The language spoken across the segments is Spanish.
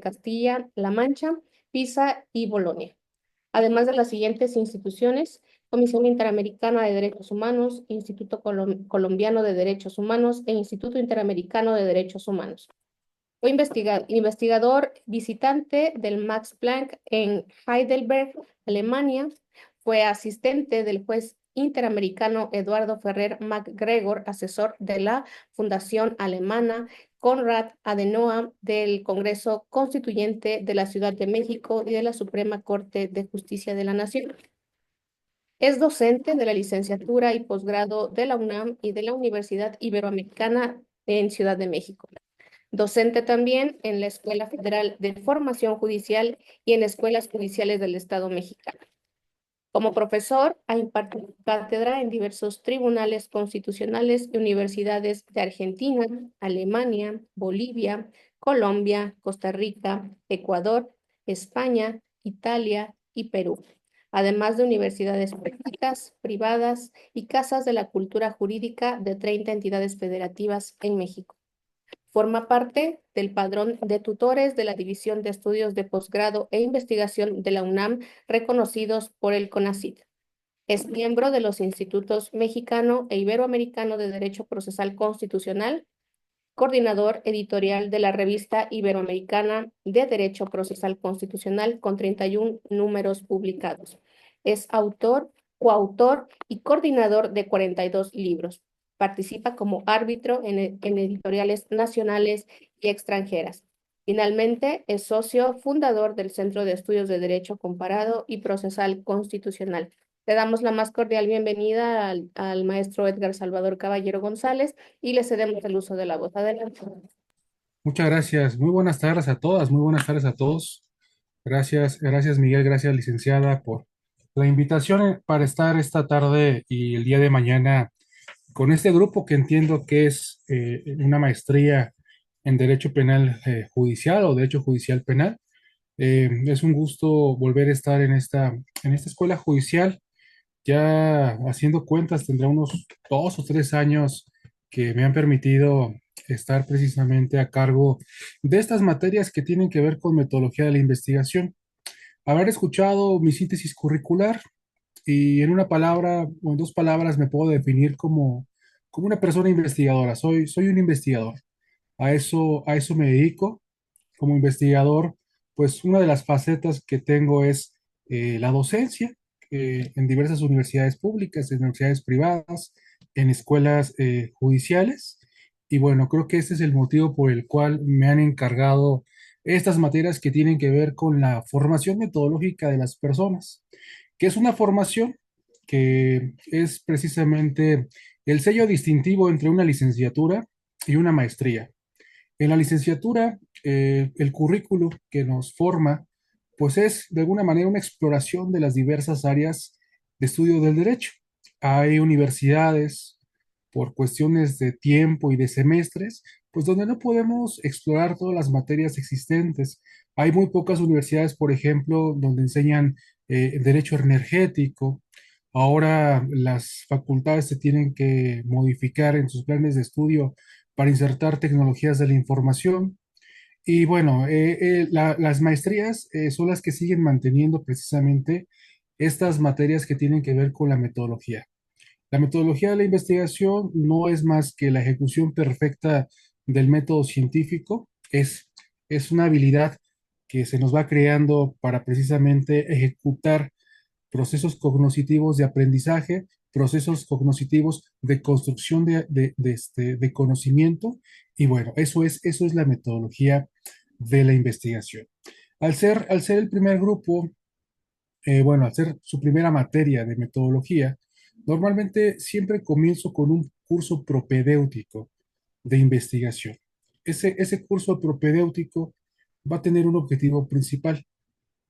Castilla-La Mancha, Pisa y Bolonia. Además de las siguientes instituciones: Comisión Interamericana de Derechos Humanos, Instituto Colombiano de Derechos Humanos e Instituto Interamericano de Derechos Humanos. Fue investigador visitante del Max Planck en Heidelberg, Alemania. Fue asistente del juez interamericano Eduardo Ferrer MacGregor, asesor de la Fundación Alemana Konrad Adenauer, del Congreso Constituyente de la Ciudad de México y de la Suprema Corte de Justicia de la Nación. Es docente de la licenciatura y posgrado de la UNAM y de la Universidad Iberoamericana en Ciudad de México. Docente también en la Escuela Federal de Formación Judicial y en escuelas judiciales del Estado mexicano. Como profesor, ha impartido cátedra en diversos tribunales constitucionales y universidades de Argentina, Alemania, Bolivia, Colombia, Costa Rica, Ecuador, España, Italia y Perú, además de universidades públicas, privadas y casas de la cultura jurídica de 30 entidades federativas en México. Forma parte del padrón de tutores de la División de Estudios de Posgrado e Investigación de la UNAM, reconocidos por el CONACYT. Es miembro de los Institutos Mexicano e Iberoamericano de Derecho Procesal Constitucional, coordinador editorial de la Revista Iberoamericana de Derecho Procesal Constitucional, con 31 números publicados. Es autor, coautor y coordinador de 42 libros. Participa como árbitro en editoriales nacionales y extranjeras. Finalmente, es socio fundador del Centro de Estudios de Derecho Comparado y Procesal Constitucional. Le damos la más cordial bienvenida al maestro Edgar Salvador Caballero González y le cedemos el uso de la voz. Adelante. Muchas gracias. Muy buenas tardes a todas, muy buenas tardes a todos. Gracias, gracias Miguel, gracias licenciada por la invitación para estar esta tarde y el día de mañana con este grupo que entiendo que es una maestría en Derecho Penal Judicial o Derecho Judicial Penal. Es un gusto volver a estar en esta escuela judicial. Ya haciendo cuentas, tendrá unos 2 o 3 años que me han permitido estar precisamente a cargo de estas materias que tienen que ver con metodología de la investigación. Haber escuchado mi síntesis curricular y en una palabra o en 2 palabras me puedo definir como una persona investigadora. Soy un investigador. A eso me dedico. Como investigador, pues una de las facetas que tengo es la docencia en diversas universidades públicas, en universidades privadas, en escuelas judiciales. Y bueno, creo que este es el motivo por el cual me han encargado estas materias que tienen que ver con la formación metodológica de las personas, que es una formación que es precisamente el sello distintivo entre una licenciatura y una maestría. En la licenciatura, el currículo que nos forma, pues es de alguna manera una exploración de las diversas áreas de estudio del derecho. Hay universidades, por cuestiones de tiempo y de semestres, pues donde no podemos explorar todas las materias existentes. Hay muy pocas universidades, por ejemplo, donde enseñan derecho energético. Ahora las facultades se tienen que modificar en sus planes de estudio para insertar tecnologías de la información. Y bueno, las maestrías son las que siguen manteniendo precisamente estas materias que tienen que ver con la metodología. La metodología de la investigación no es más que la ejecución perfecta del método científico, es una habilidad que se nos va creando para precisamente ejecutar procesos cognitivos de aprendizaje, procesos cognitivos de construcción de conocimiento. Y bueno, eso es la metodología de la investigación. Al ser el primer grupo, bueno, al ser su primera materia de metodología, normalmente siempre comienzo con un curso propedéutico de investigación. Ese curso propedéutico va a tener un objetivo principal,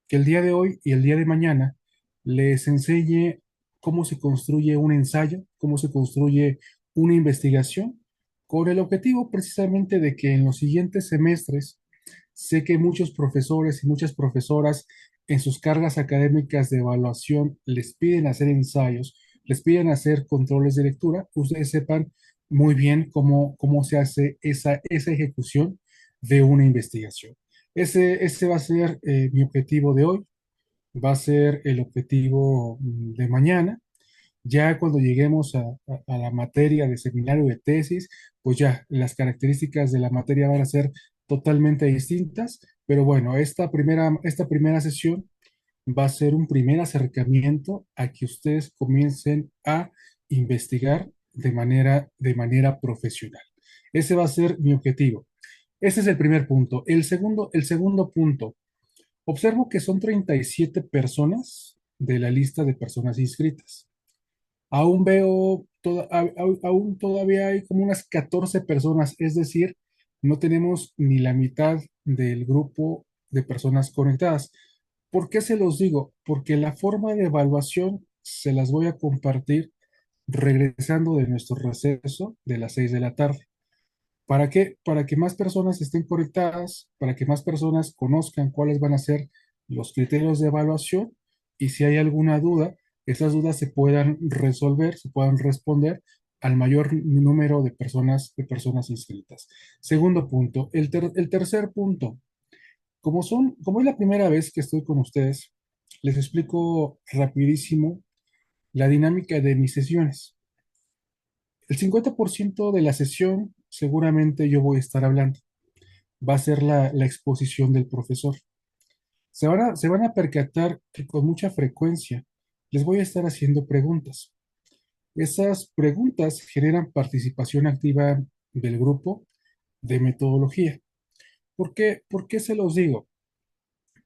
que el día de hoy y el día de mañana les enseñe cómo se construye un ensayo, cómo se construye una investigación, con el objetivo precisamente de que en los siguientes semestres, sé que muchos profesores y muchas profesoras en sus cargas académicas de evaluación les piden hacer ensayos, les piden hacer controles de lectura, ustedes sepan muy bien cómo se hace esa ejecución de una investigación. Ese va a ser mi objetivo de hoy, va a ser el objetivo de mañana. Ya cuando lleguemos a la materia de seminario de tesis, pues ya las características de la materia van a ser totalmente distintas, pero bueno, esta primera sesión va a ser un primer acercamiento a que ustedes comiencen a investigar de manera profesional. Ese va a ser mi objetivo. Ese es el primer punto. El segundo punto, observo que son 37 personas de la lista de personas inscritas. Aún veo, aún todavía hay como unas 14 personas, es decir, no tenemos ni la mitad del grupo de personas conectadas. ¿Por qué se los digo? Porque la forma de evaluación se las voy a compartir regresando de nuestro receso de las 6 de la tarde. ¿Para qué? Para que más personas estén conectadas, para que más personas conozcan cuáles van a ser los criterios de evaluación y si hay alguna duda, esas dudas se puedan resolver, se puedan responder al mayor número de personas inscritas. Segundo punto, el tercer punto, como es la primera vez que estoy con ustedes, les explico rapidísimo la dinámica de mis sesiones. El 50% de la sesión seguramente yo voy a estar hablando. Va a ser la exposición del profesor. Se van a percatar que con mucha frecuencia les voy a estar haciendo preguntas. Esas preguntas generan participación activa del grupo de metodología. ¿Por qué se los digo?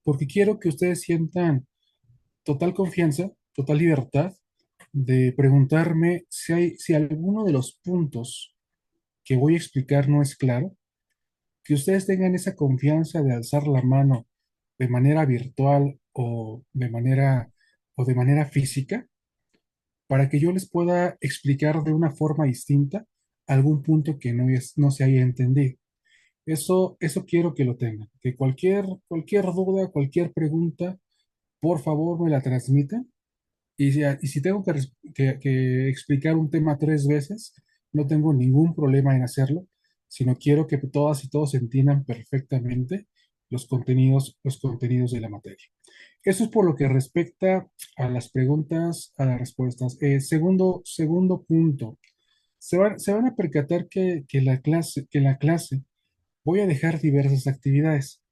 Porque quiero que ustedes sientan total confianza, total libertad de preguntarme si alguno de los puntos que voy a explicar no es claro, que ustedes tengan esa confianza de alzar la mano de manera virtual o de manera física para que yo les pueda explicar de una forma distinta algún punto que no se haya entendido. Eso quiero que lo tengan, que cualquier duda, cualquier pregunta, por favor me la transmitan. Y si tengo que explicar un tema 3 veces, no tengo ningún problema en hacerlo, sino quiero que todas y todos entiendan perfectamente los contenidos de la materia. Eso es por lo que respecta a las preguntas, a las respuestas. Segundo punto, se van a percatar que en la clase voy a dejar diversas actividades.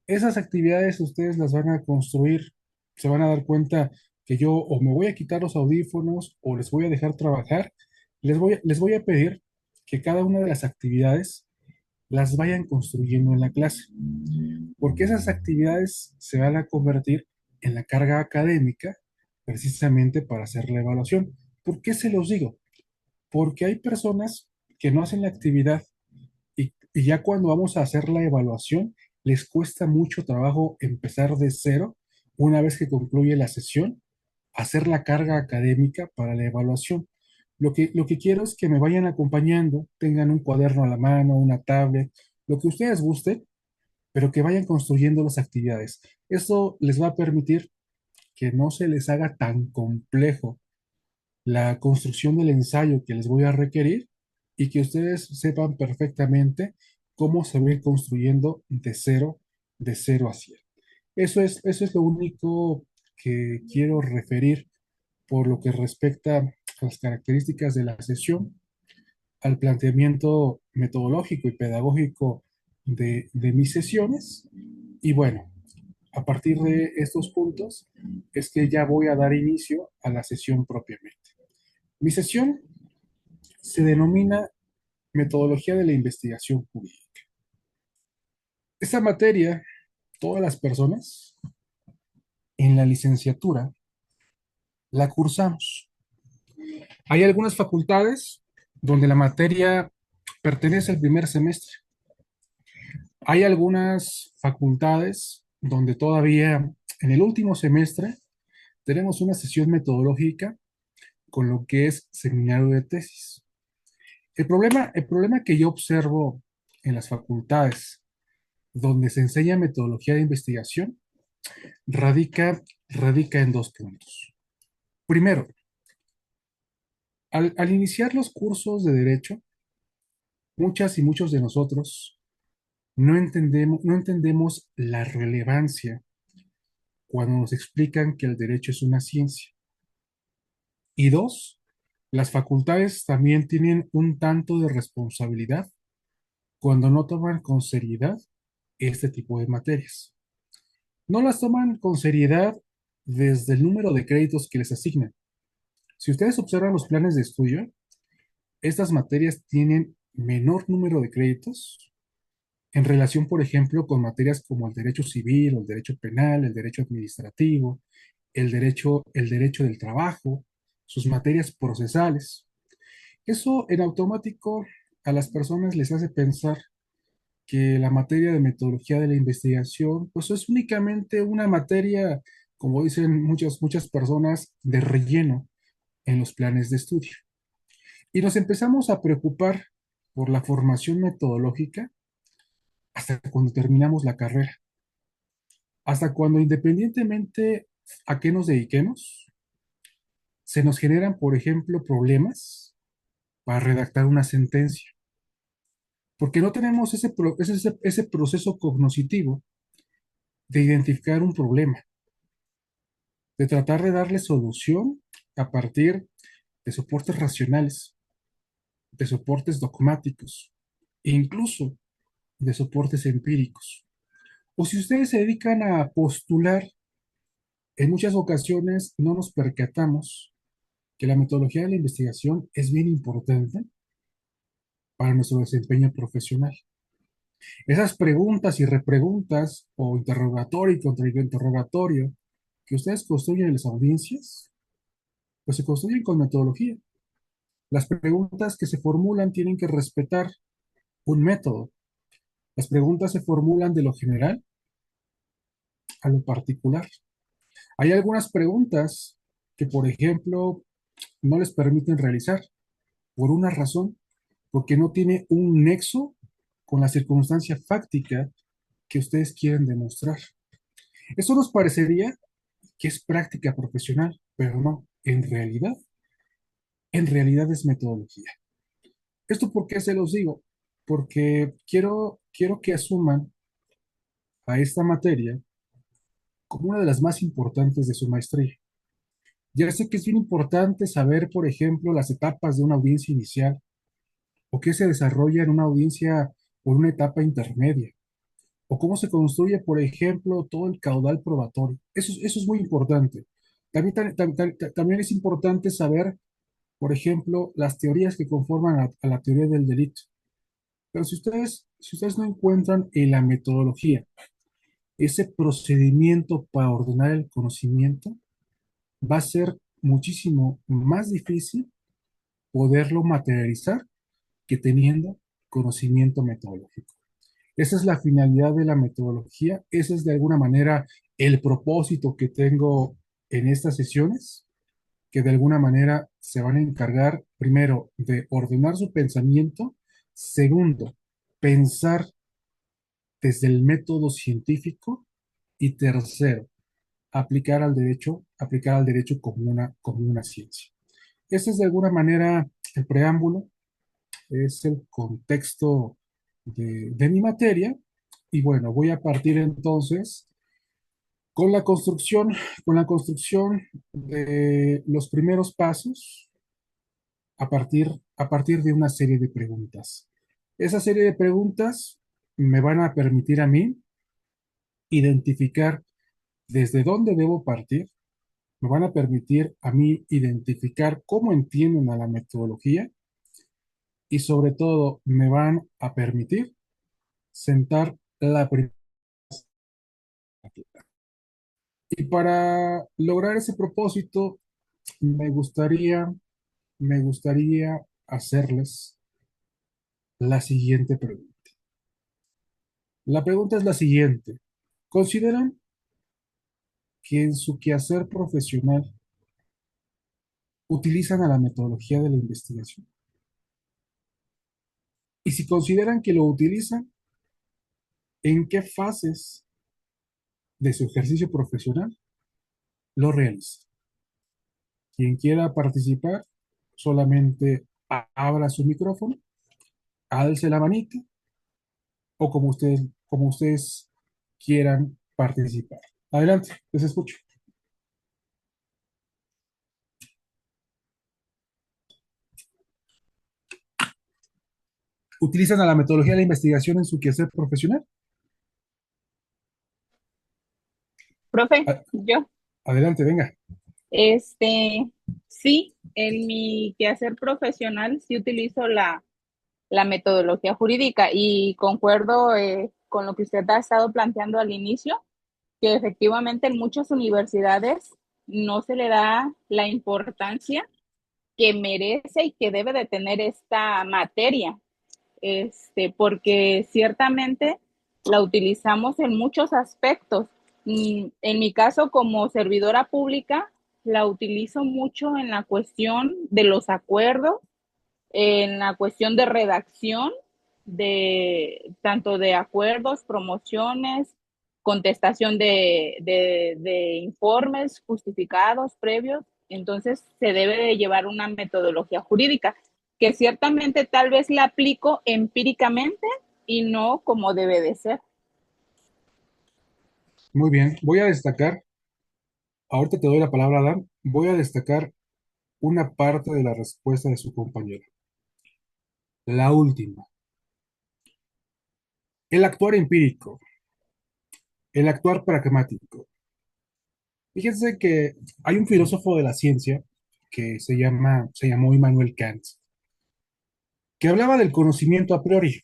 Esas actividades ustedes las van a construir, se van a dar cuenta que yo o me voy a quitar los audífonos o les voy a dejar trabajar. Les voy a pedir que cada una de las actividades las vayan construyendo en la clase, porque esas actividades se van a convertir en la carga académica precisamente para hacer la evaluación. ¿Por qué se los digo? Porque hay personas que no hacen la actividad y ya cuando vamos a hacer la evaluación, les cuesta mucho trabajo empezar de cero una vez que concluye la sesión, hacer la carga académica para la evaluación. Lo que quiero es que me vayan acompañando, tengan un cuaderno a la mano, una tablet, lo que ustedes gusten, pero que vayan construyendo las actividades. Esto les va a permitir que no se les haga tan complejo la construcción del ensayo que les voy a requerir y que ustedes sepan perfectamente cómo se va a ir construyendo de cero a 100. Eso es lo único que quiero referir por lo que respecta a las características de la sesión, al planteamiento metodológico y pedagógico de mis sesiones. Y bueno, a partir de estos puntos es que ya voy a dar inicio a la sesión propiamente. Mi sesión se denomina metodología de la investigación jurídica. Esta materia, todas las personas en la licenciatura la cursamos. Hay algunas facultades donde la materia pertenece al primer semestre. Hay algunas facultades donde todavía en el último semestre tenemos una sesión metodológica con lo que es seminario de tesis. El problema que yo observo en las facultades donde se enseña metodología de investigación radica en dos puntos. Primero, al iniciar los cursos de derecho, muchas y muchos de nosotros no entendemos la relevancia cuando nos explican que el derecho es una ciencia. Y dos, las facultades también tienen un tanto de responsabilidad cuando no toman con seriedad este tipo de materias. No las toman con seriedad desde el número de créditos que les asignan. Si ustedes observan los planes de estudio, estas materias tienen menor número de créditos en relación, por ejemplo, con materias como el derecho civil, o el derecho penal, el derecho administrativo, el derecho del trabajo, sus materias procesales. Eso en automático a las personas les hace pensar que la materia de metodología de la investigación, pues es únicamente una materia, como dicen muchas personas, de relleno en los planes de estudio. Y nos empezamos a preocupar por la formación metodológica hasta cuando terminamos la carrera, hasta cuando independientemente a qué nos dediquemos, se nos generan, por ejemplo, problemas para redactar una sentencia, porque no tenemos ese proceso cognoscitivo de identificar un problema, de tratar de darle solución a partir de soportes racionales, de soportes dogmáticos, e incluso de soportes empíricos. O si ustedes se dedican a postular, en muchas ocasiones no nos percatamos que la metodología de la investigación es bien importante para nuestro desempeño profesional. Esas preguntas y repreguntas o interrogatorio y contrainterrogatorio que ustedes construyen en las audiencias, pues se construyen con metodología. Las preguntas que se formulan tienen que respetar un método. Las preguntas se formulan de lo general a lo particular. Hay algunas preguntas que, por ejemplo, no les permiten realizar por una razón, porque no tiene un nexo con la circunstancia fáctica que ustedes quieren demostrar. Eso nos parecería que es práctica profesional, pero no, en realidad es metodología. ¿Esto por qué se los digo? Porque quiero que asuman a esta materia como una de las más importantes de su maestría. Ya sé que es bien importante saber, por ejemplo, las etapas de una audiencia inicial o qué se desarrolla en una audiencia por una etapa intermedia o cómo se construye, por ejemplo, todo el caudal probatorio. Eso es muy importante. También es importante saber, por ejemplo, las teorías que conforman a la teoría del delito. Pero si ustedes no encuentran en la metodología ese procedimiento para ordenar el conocimiento, va a ser muchísimo más difícil poderlo materializar que teniendo conocimiento metodológico. Esa es la finalidad de la metodología, ese es de alguna manera el propósito que tengo en estas sesiones, que de alguna manera se van a encargar, primero, de ordenar su pensamiento, segundo, pensar desde el método científico y tercero, aplicar al derecho como una ciencia. Ese es de alguna manera el preámbulo, es el contexto de mi materia. Y bueno, voy a partir entonces con la construcción, con la construcción de los primeros pasos a partir, a partir de una serie de preguntas. Esa serie de preguntas me van a permitir a mí identificar desde dónde debo partir, me van a permitir a mí identificar cómo entienden a la metodología y sobre todo me van a permitir sentar la primera. Y para lograr ese propósito, me gustaría, me gustaría hacerles la siguiente pregunta. La pregunta es la siguiente. ¿Consideran que en su quehacer profesional utilizan a la metodología de la investigación? Y si consideran que lo utilizan, ¿en qué fases de su ejercicio profesional lo realizan? Quien quiera participar, solamente abra su micrófono, alce la manita o como ustedes quieran participar. Adelante, les escucho. ¿Utilizan a la metodología de la investigación en su quehacer profesional? Profe, A- yo, Adelante, venga. este, sí, en mi quehacer profesional sí utilizo la metodología jurídica y concuerdo con lo que usted ha estado planteando al inicio, que efectivamente en muchas universidades no se le da la importancia que merece y que debe de tener esta materia, porque ciertamente la utilizamos en muchos aspectos. En mi caso, como servidora pública, la utilizo mucho en la cuestión de los acuerdos, en la cuestión de redacción, de tanto de acuerdos, promociones, contestación de informes justificados previos. Entonces, se debe de llevar una metodología jurídica que ciertamente tal vez la aplico empíricamente y no como debe de ser. Muy bien. Voy a destacar, ahorita te doy la palabra, Dan, voy a destacar una parte de la respuesta de su compañero. La última. El actuar empírico, el actuar pragmático. Fíjense que hay un filósofo de la ciencia que se llamó Immanuel Kant, que hablaba del conocimiento a priori,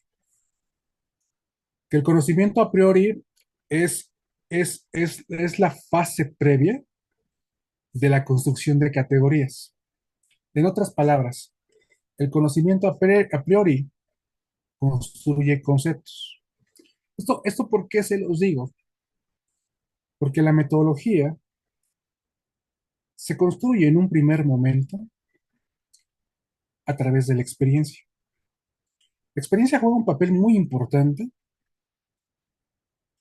que el conocimiento a priori es, es la fase previa de la construcción de categorías. En otras palabras, el conocimiento a priori construye conceptos. ¿Esto por qué se los digo? Porque la metodología se construye en un primer momento a través de la experiencia. La experiencia juega un papel muy importante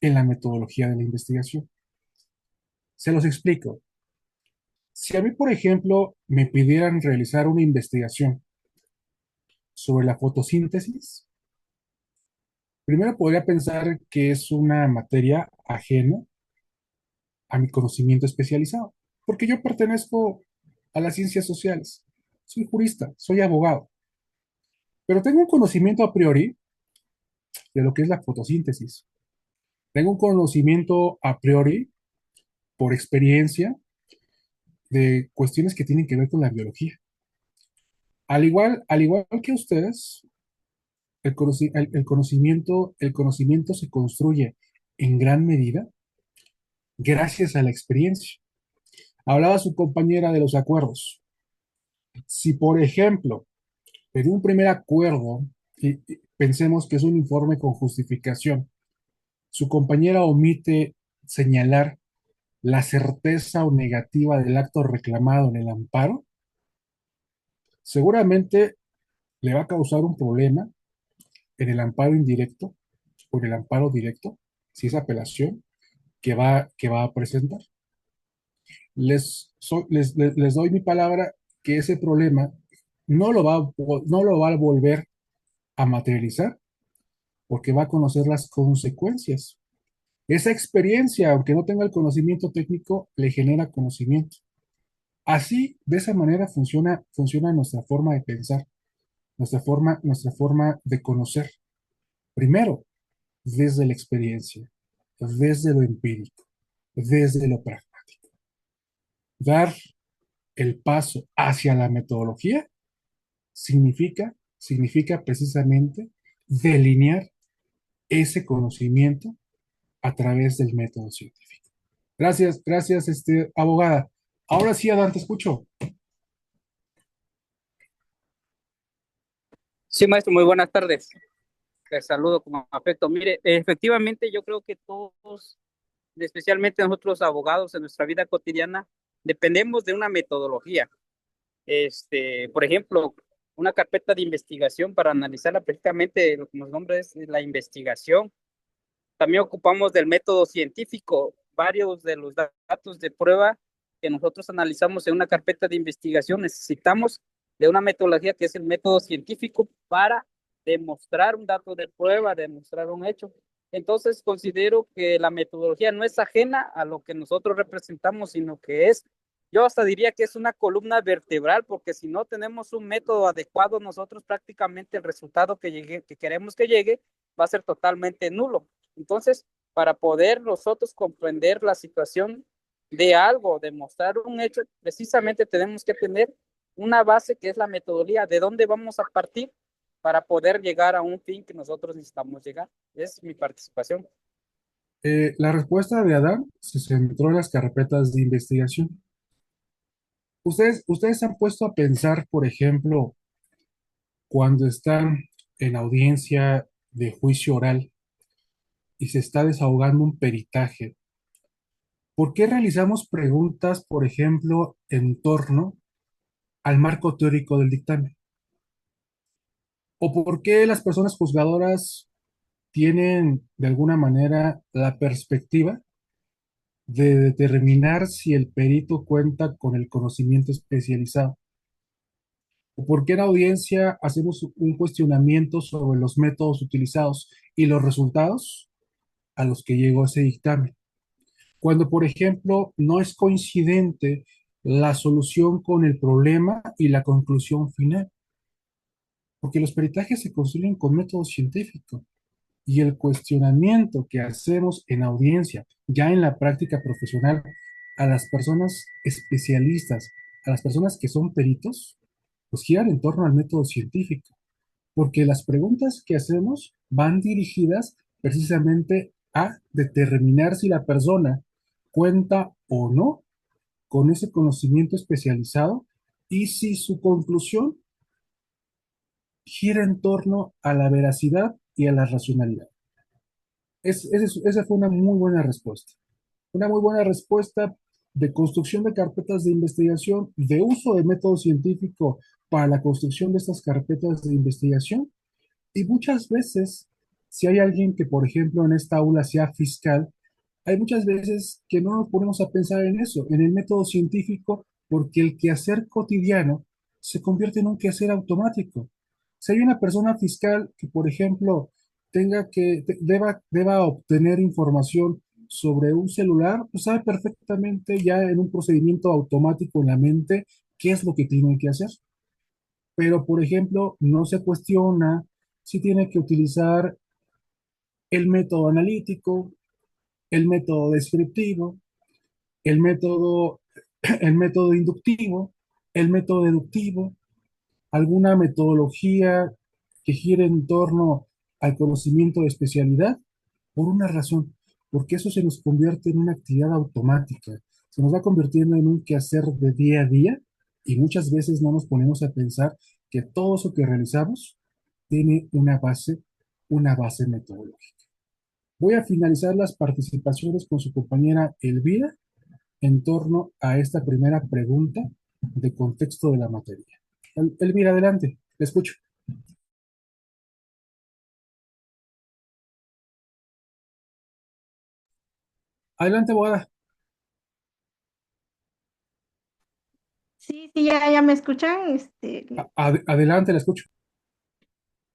en la metodología de la investigación. Se los explico. Si a mí, por ejemplo, me pidieran realizar una investigación sobre la fotosíntesis, primero podría pensar que es una materia ajena a mi conocimiento especializado, porque yo pertenezco a las ciencias sociales, soy jurista, soy abogado, pero tengo un conocimiento a priori de lo que es la fotosíntesis. Tengo un conocimiento a priori, por experiencia, de cuestiones que tienen que ver con la biología. Al igual que ustedes, el conocimiento se construye en gran medida gracias a la experiencia. Hablaba su compañera de los acuerdos. Si, por ejemplo, en un primer acuerdo, y pensemos que es un informe con justificación, su compañera omite señalar la certeza o negativa del acto reclamado en el amparo, seguramente le va a causar un problema en el amparo indirecto o en el amparo directo, si es apelación, que va a presentar. Les doy mi palabra que ese problema no lo va a volver a materializar porque va a conocer las consecuencias. Esa experiencia, aunque no tenga el conocimiento técnico, le genera conocimiento. Así, de esa manera funciona nuestra forma de pensar, nuestra forma de conocer. Primero, desde la experiencia, desde lo empírico, desde lo pragmático. Dar el paso hacia la metodología significa precisamente delinear ese conocimiento a través del método científico. Gracias, abogada. Ahora sí, Adán, te escucho. Sí, maestro, muy buenas tardes. Les saludo con afecto. Mire, efectivamente yo creo que todos, especialmente nosotros abogados en nuestra vida cotidiana, dependemos de una metodología. Por ejemplo, una carpeta de investigación para analizarla perfectamente, lo que nos nombra es la investigación. También ocupamos del método científico. Varios de los datos de prueba que nosotros analizamos en una carpeta de investigación necesitamos de una metodología que es el método científico para demostrar un dato de prueba, demostrar un hecho. Entonces considero que la metodología no es ajena a lo que nosotros representamos, sino que es, yo hasta diría que es una columna vertebral, porque si no tenemos un método adecuado, nosotros prácticamente el resultado que queremos que llegue va a ser totalmente nulo. Entonces, para poder nosotros comprender la situación de algo, demostrar un hecho, precisamente tenemos que tener una base que es la metodología, de dónde vamos a partir para poder llegar a un fin que nosotros necesitamos llegar. Es mi participación. La respuesta de Adán se centró en las carpetas de investigación. Ustedes se han puesto a pensar, por ejemplo, cuando están en audiencia de juicio oral y se está desahogando un peritaje. ¿Por qué realizamos preguntas, por ejemplo, en torno al marco teórico del dictamen? ¿O por qué las personas juzgadoras tienen de alguna manera la perspectiva de determinar si el perito cuenta con el conocimiento especializado? ¿O por qué en audiencia hacemos un cuestionamiento sobre los métodos utilizados y los resultados a los que llegó ese dictamen? Cuando, por ejemplo, no es coincidente la solución con el problema y la conclusión final, porque los peritajes se construyen con método científico y el cuestionamiento que hacemos en audiencia, ya en la práctica profesional, a las personas especialistas, a las personas que son peritos, pues giran en torno al método científico, porque las preguntas que hacemos van dirigidas precisamente a determinar si la persona cuenta o no con ese conocimiento especializado y si su conclusión gira en torno a la veracidad y a la racionalidad. Esa fue una muy buena respuesta. Una muy buena respuesta de construcción de carpetas de investigación, de uso de método científico para la construcción de estas carpetas de investigación. Y muchas veces, si hay alguien que, por ejemplo, en esta aula sea fiscal, hay muchas veces que no nos ponemos a pensar en eso, en el método científico, porque el quehacer cotidiano se convierte en un quehacer automático. Si hay una persona fiscal que, por ejemplo, deba obtener información sobre un celular, pues sabe perfectamente ya en un procedimiento automático en la mente qué es lo que tiene que hacer. Pero, por ejemplo, no se cuestiona si tiene que utilizar el método analítico, el método descriptivo, el método, el método inductivo, el método deductivo, alguna metodología que gire en torno al conocimiento de especialidad, por una razón, porque eso se nos convierte en una actividad automática, se nos va convirtiendo en un quehacer de día a día y muchas veces no nos ponemos a pensar que todo eso que realizamos tiene una base metodológica. Voy a finalizar las participaciones con su compañera Elvira en torno a esta primera pregunta de contexto de la materia. Elvira, adelante, te escucho. Adelante, abogada. Sí, sí, ya me escuchan. Adelante, la escucho.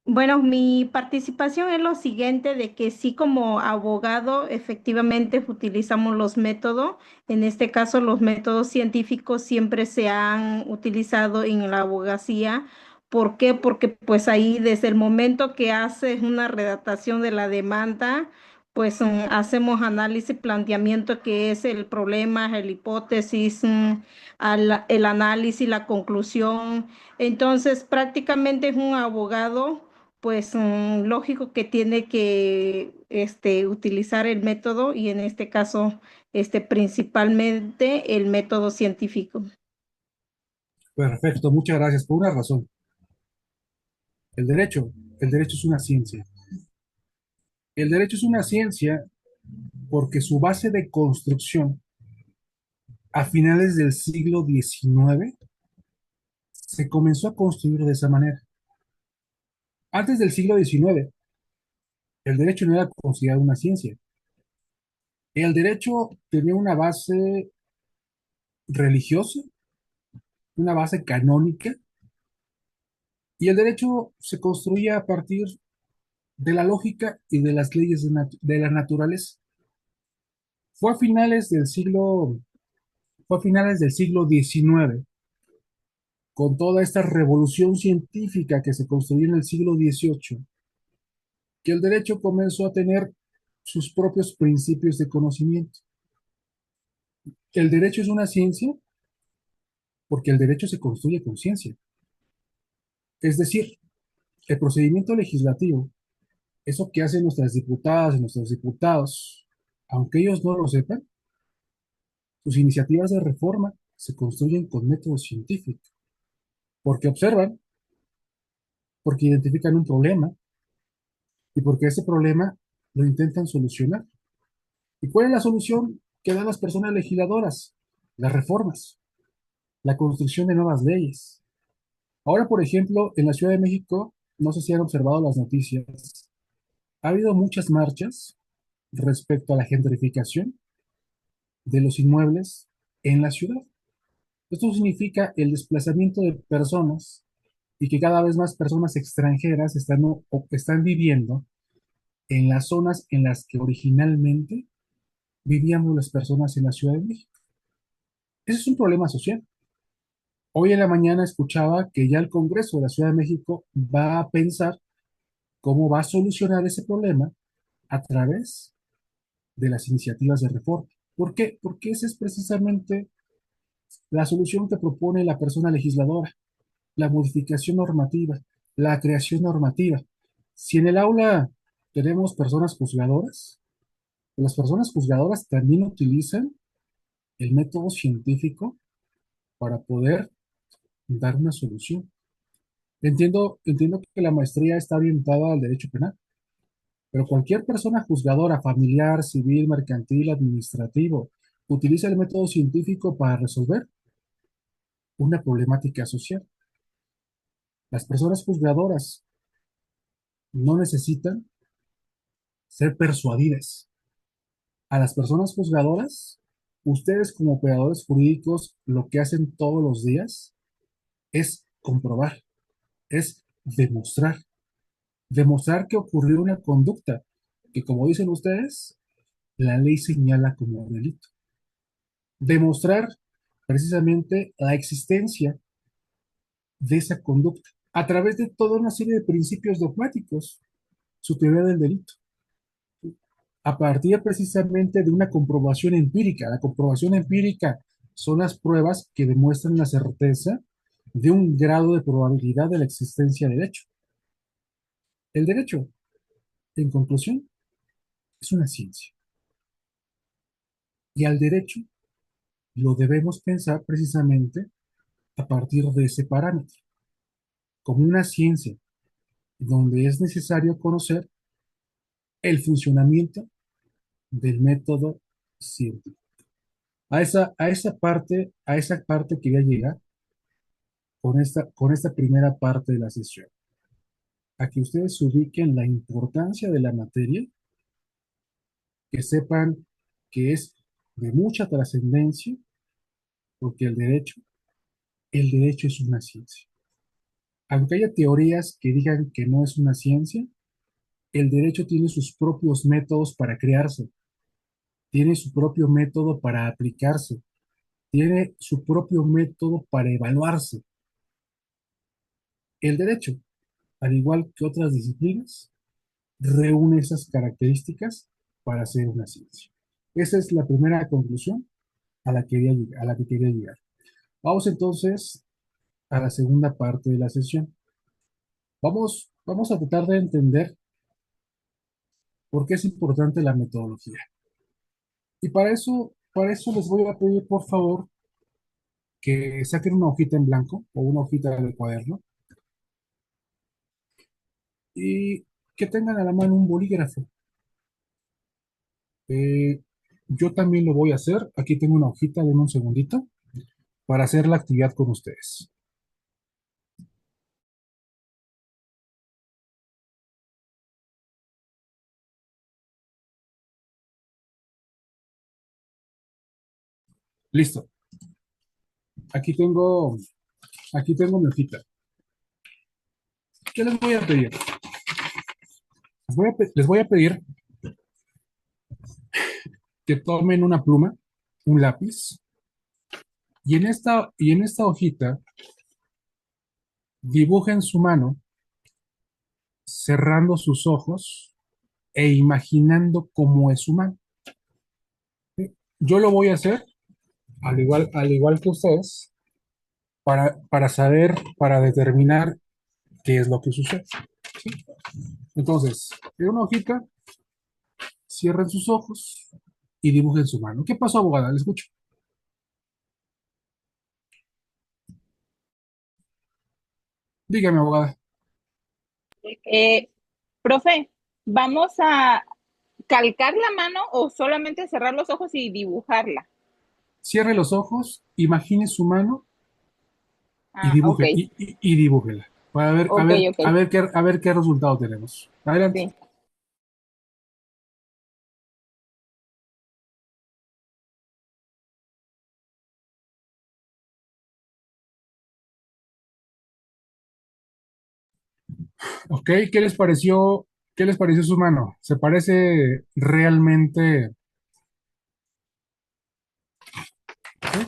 Bueno, mi participación es lo siguiente, de que sí, como abogado efectivamente utilizamos los métodos. En este caso los métodos científicos siempre se han utilizado en la abogacía. ¿Por qué? Porque pues ahí desde el momento que haces una redactación de la demanda, pues hacemos análisis, planteamiento, que es el problema, el hipótesis, el análisis, la conclusión. Entonces prácticamente es un abogado, pues lógico que tiene que utilizar el método, y en este caso principalmente el método científico. Perfecto, muchas gracias. Por una razón. El derecho, el derecho es una ciencia. El derecho es una ciencia porque su base de construcción a finales del siglo XIX se comenzó a construir de esa manera. Antes del siglo XIX, el derecho no era considerado una ciencia. El derecho tenía una base religiosa, una base canónica, Y el derecho se construye a partir de la lógica y de las leyes de la naturaleza. Fue a finales del siglo, fue a finales del siglo XIX, con toda esta revolución científica que se construyó en el siglo XVIII, que el derecho comenzó a tener sus propios principios de conocimiento. El derecho es una ciencia porque el derecho se construye con ciencia. Es decir, el procedimiento legislativo, eso que hacen nuestras diputadas y nuestros diputados, aunque ellos no lo sepan, sus iniciativas de reforma se construyen con métodos científicos, porque observan, porque identifican un problema y porque ese problema lo intentan solucionar. ¿Y cuál es la solución que dan las personas legisladoras? Las reformas, la construcción de nuevas leyes. Ahora, por ejemplo, en la Ciudad de México, no sé si han observado las noticias, ha habido muchas marchas respecto a la gentrificación de los inmuebles en la ciudad. Esto significa el desplazamiento de personas y que cada vez más personas extranjeras están viviendo en las zonas en las que originalmente vivíamos las personas en la Ciudad de México. Ese es un problema social. Hoy en la mañana escuchaba que ya el Congreso de la Ciudad de México va a pensar cómo va a solucionar ese problema a través de las iniciativas de reforma. ¿Por qué? Porque esa es precisamente la solución que propone la persona legisladora, la modificación normativa, la creación normativa. Si en el aula tenemos personas juzgadoras, las personas juzgadoras también utilizan el método científico para poder dar una solución. Entiendo que la maestría está orientada al derecho penal, pero cualquier persona juzgadora, familiar, civil, mercantil, administrativo, utiliza el método científico para resolver una problemática social. Las personas juzgadoras no necesitan ser persuadidas. A las personas juzgadoras, ustedes como operadores jurídicos, lo que hacen todos los días es comprobar, es demostrar que ocurrió una conducta que, como dicen ustedes, la ley señala como delito. Demostrar precisamente la existencia de esa conducta a través de toda una serie de principios dogmáticos, su teoría del delito, a partir precisamente de una comprobación empírica. La comprobación empírica son las pruebas que demuestran la certeza de un grado de probabilidad de la existencia del hecho. El derecho, en conclusión, es una ciencia. Y al derecho lo debemos pensar precisamente a partir de ese parámetro, como una ciencia donde es necesario conocer el funcionamiento del método científico. A esa parte quería llegar con esta primera parte de la sesión, a que ustedes ubiquen la importancia de la materia, que sepan que es de mucha trascendencia, porque el derecho es una ciencia. Aunque haya teorías que digan que no es una ciencia, el derecho tiene sus propios métodos para crearse, tiene su propio método para aplicarse, tiene su propio método para evaluarse. El derecho, al igual que otras disciplinas, reúne esas características para ser una ciencia. Esa es la primera conclusión a la que quería llegar. Vamos entonces a la segunda parte de la sesión. Vamos a tratar de entender por qué es importante la metodología. Y para eso les voy a pedir, por favor, que saquen una hojita en blanco o una hojita de cuaderno y que tengan a la mano un bolígrafo. Eh, yo también lo voy a hacer. Aquí tengo una hojita, denme un segundito, para hacer la actividad con ustedes. Listo. Aquí tengo, aquí tengo mi hojita. ¿Qué les voy a pedir? Les voy a pedir que tomen una pluma, un lápiz, y en esta hojita dibujen su mano cerrando sus ojos e imaginando cómo es su mano. Yo lo voy a hacer al igual que ustedes para saber, para determinar qué es lo que sucede. ¿Sí? Entonces, en una hojita, cierren sus ojos y dibujen su mano. ¿Qué pasó, abogada? Le escucho. Dígame, abogada. Eh, Profe, ¿vamos a calcar la mano o solamente cerrar los ojos y dibujarla? Cierre los ojos, imagine su mano y Ah, ok, y dibújela. Para ver, ok, ok, a ver qué resultado tenemos. Adelante. sí. Ok, ¿qué les pareció? ¿Qué les pareció su mano? ¿Se parece realmente? ¿Sí?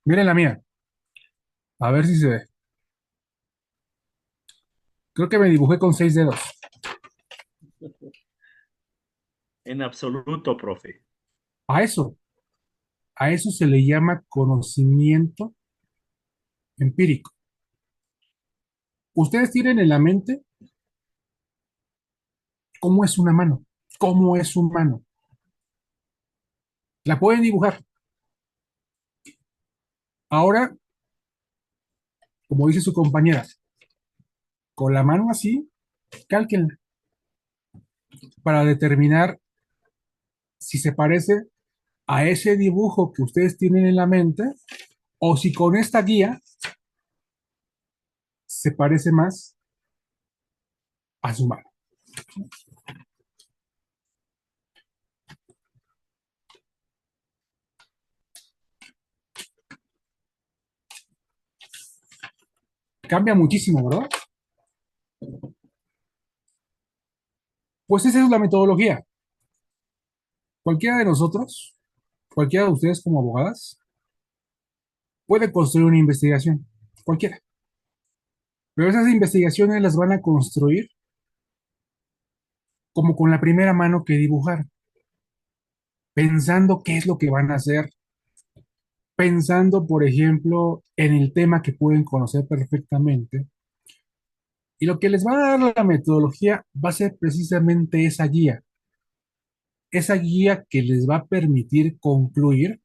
Miren la mía, a ver si se ve. Creo que me dibujé con 6 dedos. En absoluto, profe. A eso, a eso se le llama conocimiento empírico. Ustedes tienen en la mente cómo es una mano, cómo es su mano. La pueden dibujar. Ahora, como dice su compañera, con la mano así, cálquenla para determinar si se parece a ese dibujo que ustedes tienen en la mente o si con esta guía se parece más a su mano. Cambia muchísimo, ¿verdad? Pues esa es la metodología. Cualquiera de nosotros, cualquiera de ustedes como abogadas, puede construir una investigación, cualquiera. Pero esas investigaciones las van a construir como con la primera mano que dibujar, pensando qué es lo que van a hacer, pensando, por ejemplo, en el tema que pueden conocer perfectamente. Y lo que les va a dar la metodología va a ser precisamente esa guía que les va a permitir concluir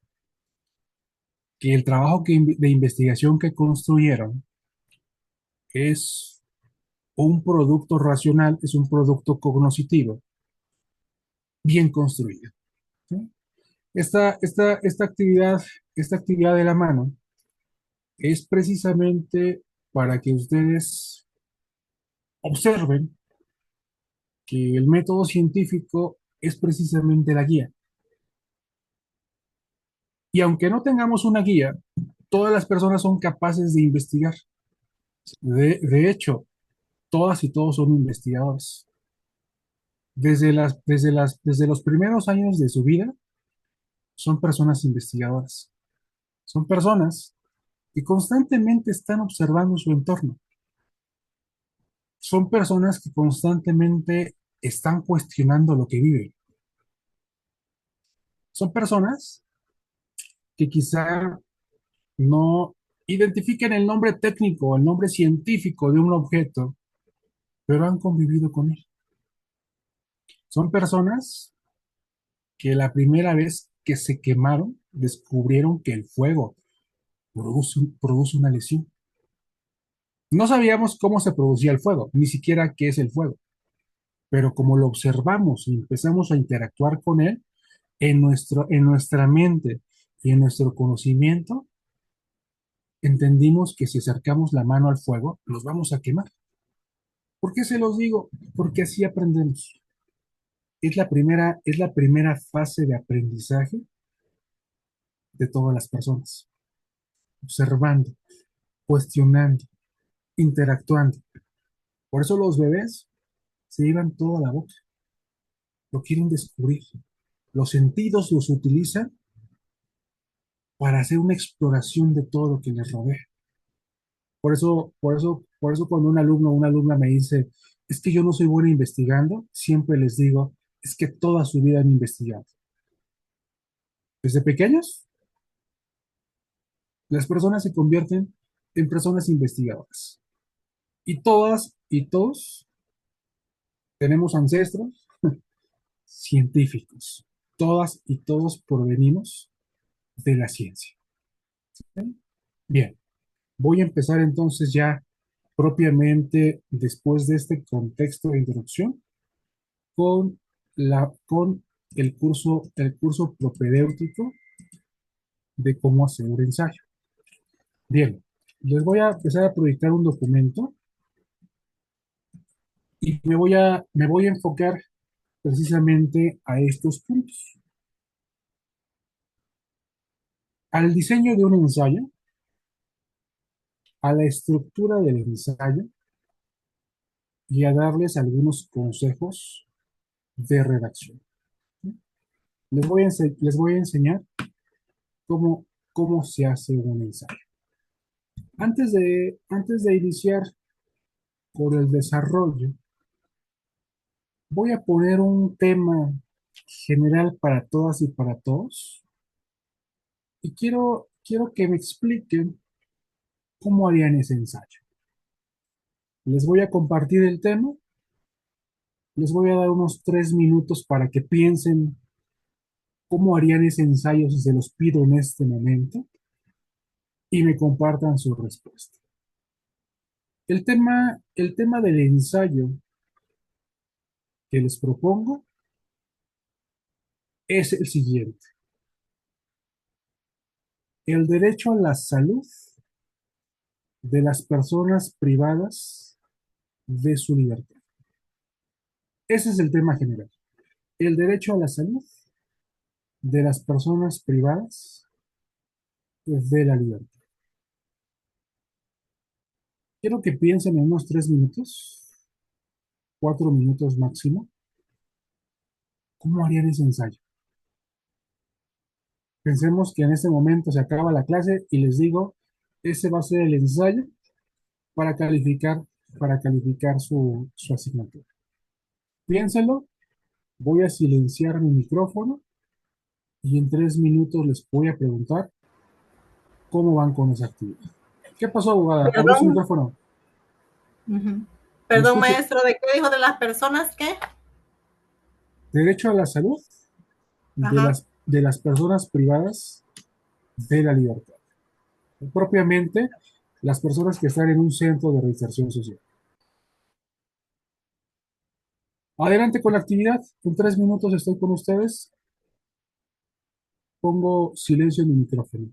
que el trabajo de investigación que construyeron es un producto racional, es un producto cognoscitivo bien construido. ¿Sí? Esta actividad de la mano es precisamente para que ustedes observen que el método científico es precisamente la guía. Y aunque no tengamos una guía, todas las personas son capaces de investigar. De hecho, todas y todos son investigadores. Desde los primeros años de su vida, son personas investigadoras. Son personas que constantemente están observando su entorno. Son personas que constantemente están cuestionando lo que viven. Son personas que quizá no identifiquen el nombre técnico, el nombre científico de un objeto, pero han convivido con él. Son personas que la primera vez que se quemaron descubrieron que el fuego produce una lesión. No sabíamos cómo se producía el fuego, ni siquiera qué es el fuego, pero como lo observamos y empezamos a interactuar con él, en nuestra mente y en nuestro conocimiento, entendimos que si acercamos la mano al fuego, nos vamos a quemar. ¿Por qué se los digo? Porque así aprendemos. Es la primera fase de aprendizaje de todas las personas. Observando, cuestionando, interactuando. Por eso los bebés se llevan toda la boca, lo quieren descubrir. Los sentidos los utilizan para hacer una exploración de todo lo que les rodea. Por eso cuando un alumno o una alumna me dice, es que yo no soy bueno investigando, siempre les digo, es que toda su vida han investigado. Desde pequeños, las personas se convierten en personas investigadoras. Y todas y todos tenemos ancestros científicos. Todas y todos provenimos de la ciencia. ¿Sí? Bien, voy a empezar entonces ya propiamente después de este contexto de introducción con el curso propedéutico de cómo hacer un ensayo. Bien, les voy a empezar a proyectar un documento y me voy a enfocar precisamente a estos puntos. Al diseño de un ensayo, a la estructura del ensayo y a darles algunos consejos de redacción. Les voy a enseñar cómo se hace un ensayo. Antes de iniciar con el desarrollo, voy a poner un tema general para todas y para todos y quiero que me expliquen cómo harían ese ensayo. Les voy a compartir el tema, les voy a dar unos 3 minutos para que piensen cómo harían ese ensayo si se los pido en este momento y me compartan su respuesta. El tema del ensayo que les propongo es el siguiente: el derecho a la salud de las personas privadas de su libertad. Ese es el tema general. El derecho a la salud de las personas privadas de la libertad. Quiero que piensen en unos 3 minutos, 4 minutos máximo, cómo harían ese ensayo. Pensemos que en este momento se acaba la clase y les digo, ese va a ser el ensayo para calificar su asignatura. Piénsenlo, voy a silenciar mi micrófono y en 3 minutos les voy a preguntar cómo van con esa actividad. ¿Qué pasó, abogada? Abrió su Perdón, micrófono. ujú. ¿Me Perdón, escucha? maestro, ¿de qué dijo de las personas qué? Derecho a la salud de Ajá. las personas privadas de la libertad. Propiamente, las personas que están en un centro de reinserción social. Adelante con la actividad. En 3 minutos estoy con ustedes. Pongo silencio en mi micrófono.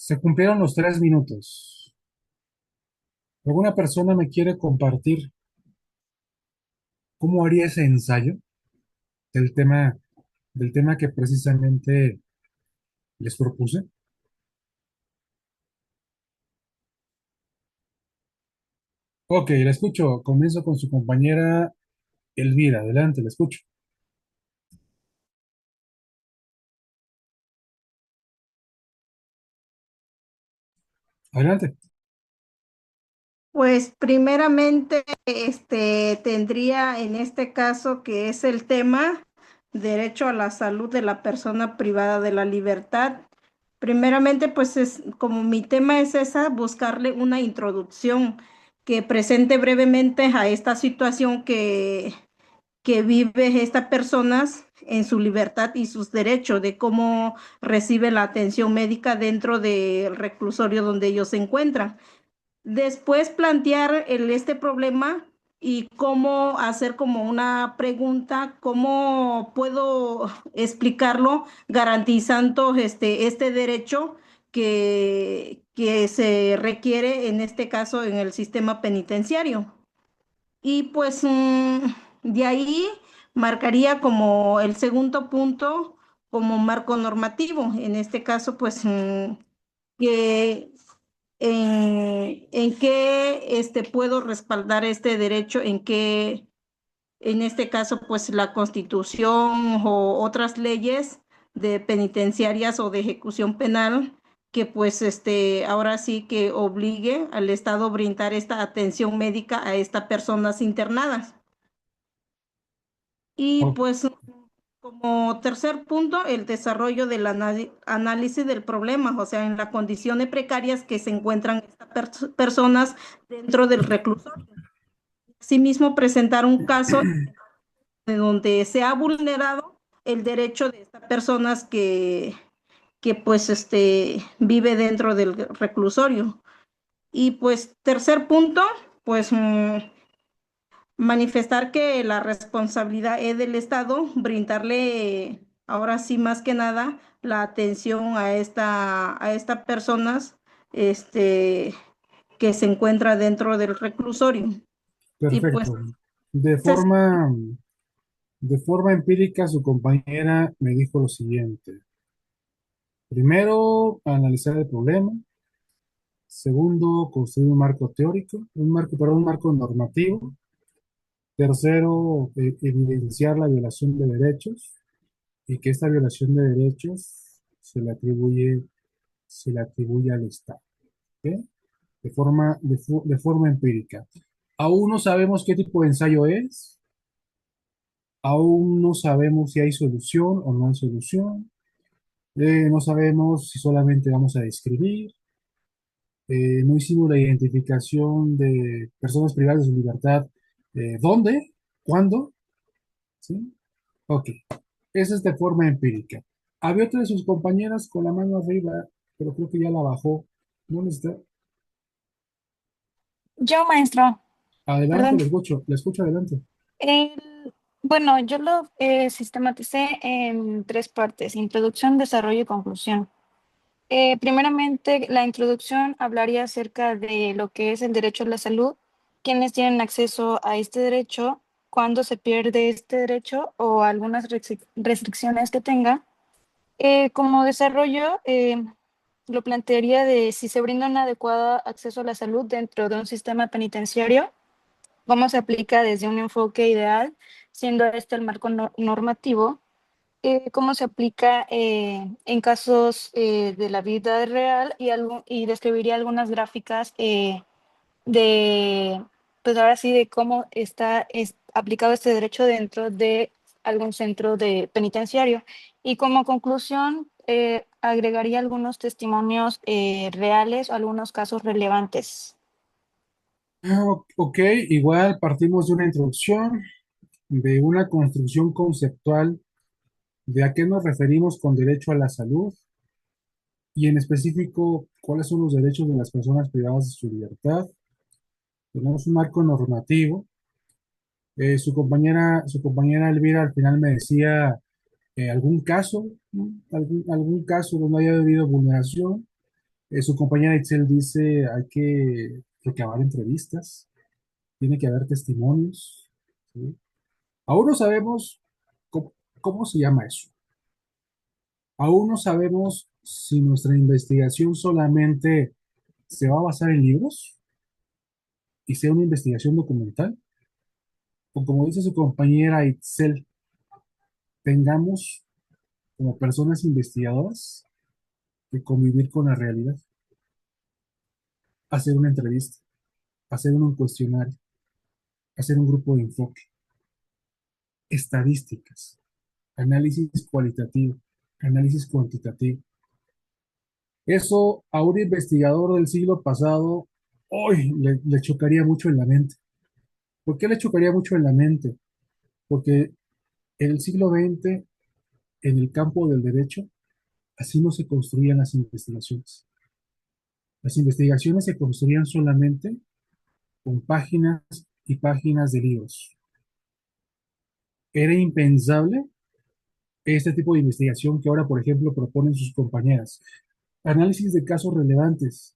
Se cumplieron los 3 minutos. ¿Alguna persona me quiere compartir cómo haría ese ensayo del tema, del tema que precisamente les propuse? Ok, la escucho. Comienzo con su compañera Elvira. Adelante, la escucho. Adelante. Pues primeramente, tendría en este caso que es el tema derecho a la salud de la persona privada de la libertad. Primeramente, pues es como mi tema es esa, buscarle una introducción que presente brevemente a esta situación que vive estas personas en su libertad y sus derechos, de cómo recibe la atención médica dentro del reclusorio donde ellos se encuentran. Después plantear este problema y cómo hacer como una pregunta, cómo puedo explicarlo garantizando este derecho que se requiere en este caso en el sistema penitenciario. Y pues de ahí marcaría como el segundo punto como marco normativo. En este caso, pues que en qué puedo respaldar este derecho, en qué, en este caso, pues la Constitución o otras leyes de penitenciarias o de ejecución penal que pues ahora sí que obligue al Estado a brindar esta atención médica a estas personas internadas. Y O- pues como tercer punto, el desarrollo del análisis del problema, o sea, en las condiciones precarias que se encuentran estas personas dentro del reclusorio. Asimismo, presentar un caso de donde se ha vulnerado el derecho de estas personas que pues vive dentro del reclusorio. Y pues tercer punto, pues manifestar que la responsabilidad es del Estado, brindarle ahora sí más que nada la atención a estas personas que se encuentra dentro del reclusorio. Y pues Perfecto. De ese forma, de forma empírica, su compañera me dijo lo siguiente. Primero, analizar el problema. Segundo, construir un marco teórico, perdón, un marco normativo. Tercero, evidenciar la violación de derechos y que esta violación de derechos se le atribuye al Estado, ¿ok? De forma empírica. Aún no sabemos qué tipo de ensayo es, aún no sabemos si hay solución o no hay solución, no sabemos si solamente vamos a describir, no hicimos la identificación de personas privadas de su libertad, ¿dónde? ¿Cuándo? ¿Sí? Ok, esa es de forma empírica. Había otra de sus compañeras con la mano arriba, pero creo que ya la bajó. ¿No está? Yo, maestro, Adelante, perdón. la escucho adelante. Bueno, yo lo sistematicé en tres partes: introducción, desarrollo y conclusión. Primeramente, la introducción hablaría acerca de lo que es el derecho a la salud, quiénes tienen acceso a este derecho, cuándo se pierde este derecho o algunas restricciones que tenga. Como desarrollo, lo plantearía de si se brinda un adecuado acceso a la salud dentro de un sistema penitenciario, cómo se aplica desde un enfoque ideal, siendo este el marco normativo, cómo se aplica en casos de la vida real y describiría algunas gráficas de, pues ahora sí, de cómo está aplicado este derecho dentro de algún centro de penitenciario. Y como conclusión, agregaría algunos testimonios reales o algunos casos relevantes. Ok, igual partimos de una introducción, de una construcción conceptual de a qué nos referimos con derecho a la salud y en específico cuáles son los derechos de las personas privadas de su libertad. Tenemos un marco normativo. Su compañera Elvira al final me decía algún caso, ¿no? Algún caso donde haya habido vulneración. Su compañera Itzel dice, hay que recabar entrevistas, tiene que haber testimonios, ¿sí? Aún no sabemos cómo se llama eso. Aún no sabemos si nuestra investigación solamente se va a basar en libros y sea una investigación documental, o como dice su compañera Itzel, tengamos como personas investigadoras que convivir con la realidad, hacer una entrevista, hacer un cuestionario, hacer un grupo de enfoque, estadísticas, análisis cualitativo, análisis cuantitativo. Eso a un investigador del siglo pasado hoy le chocaría mucho en la mente. ¿Por qué le chocaría mucho en la mente? Porque en el siglo XX, en el campo del derecho, así no se construían las investigaciones. Las investigaciones se construían solamente con páginas y páginas de libros. Era impensable este tipo de investigación que ahora, por ejemplo, proponen sus compañeras. Análisis de casos relevantes,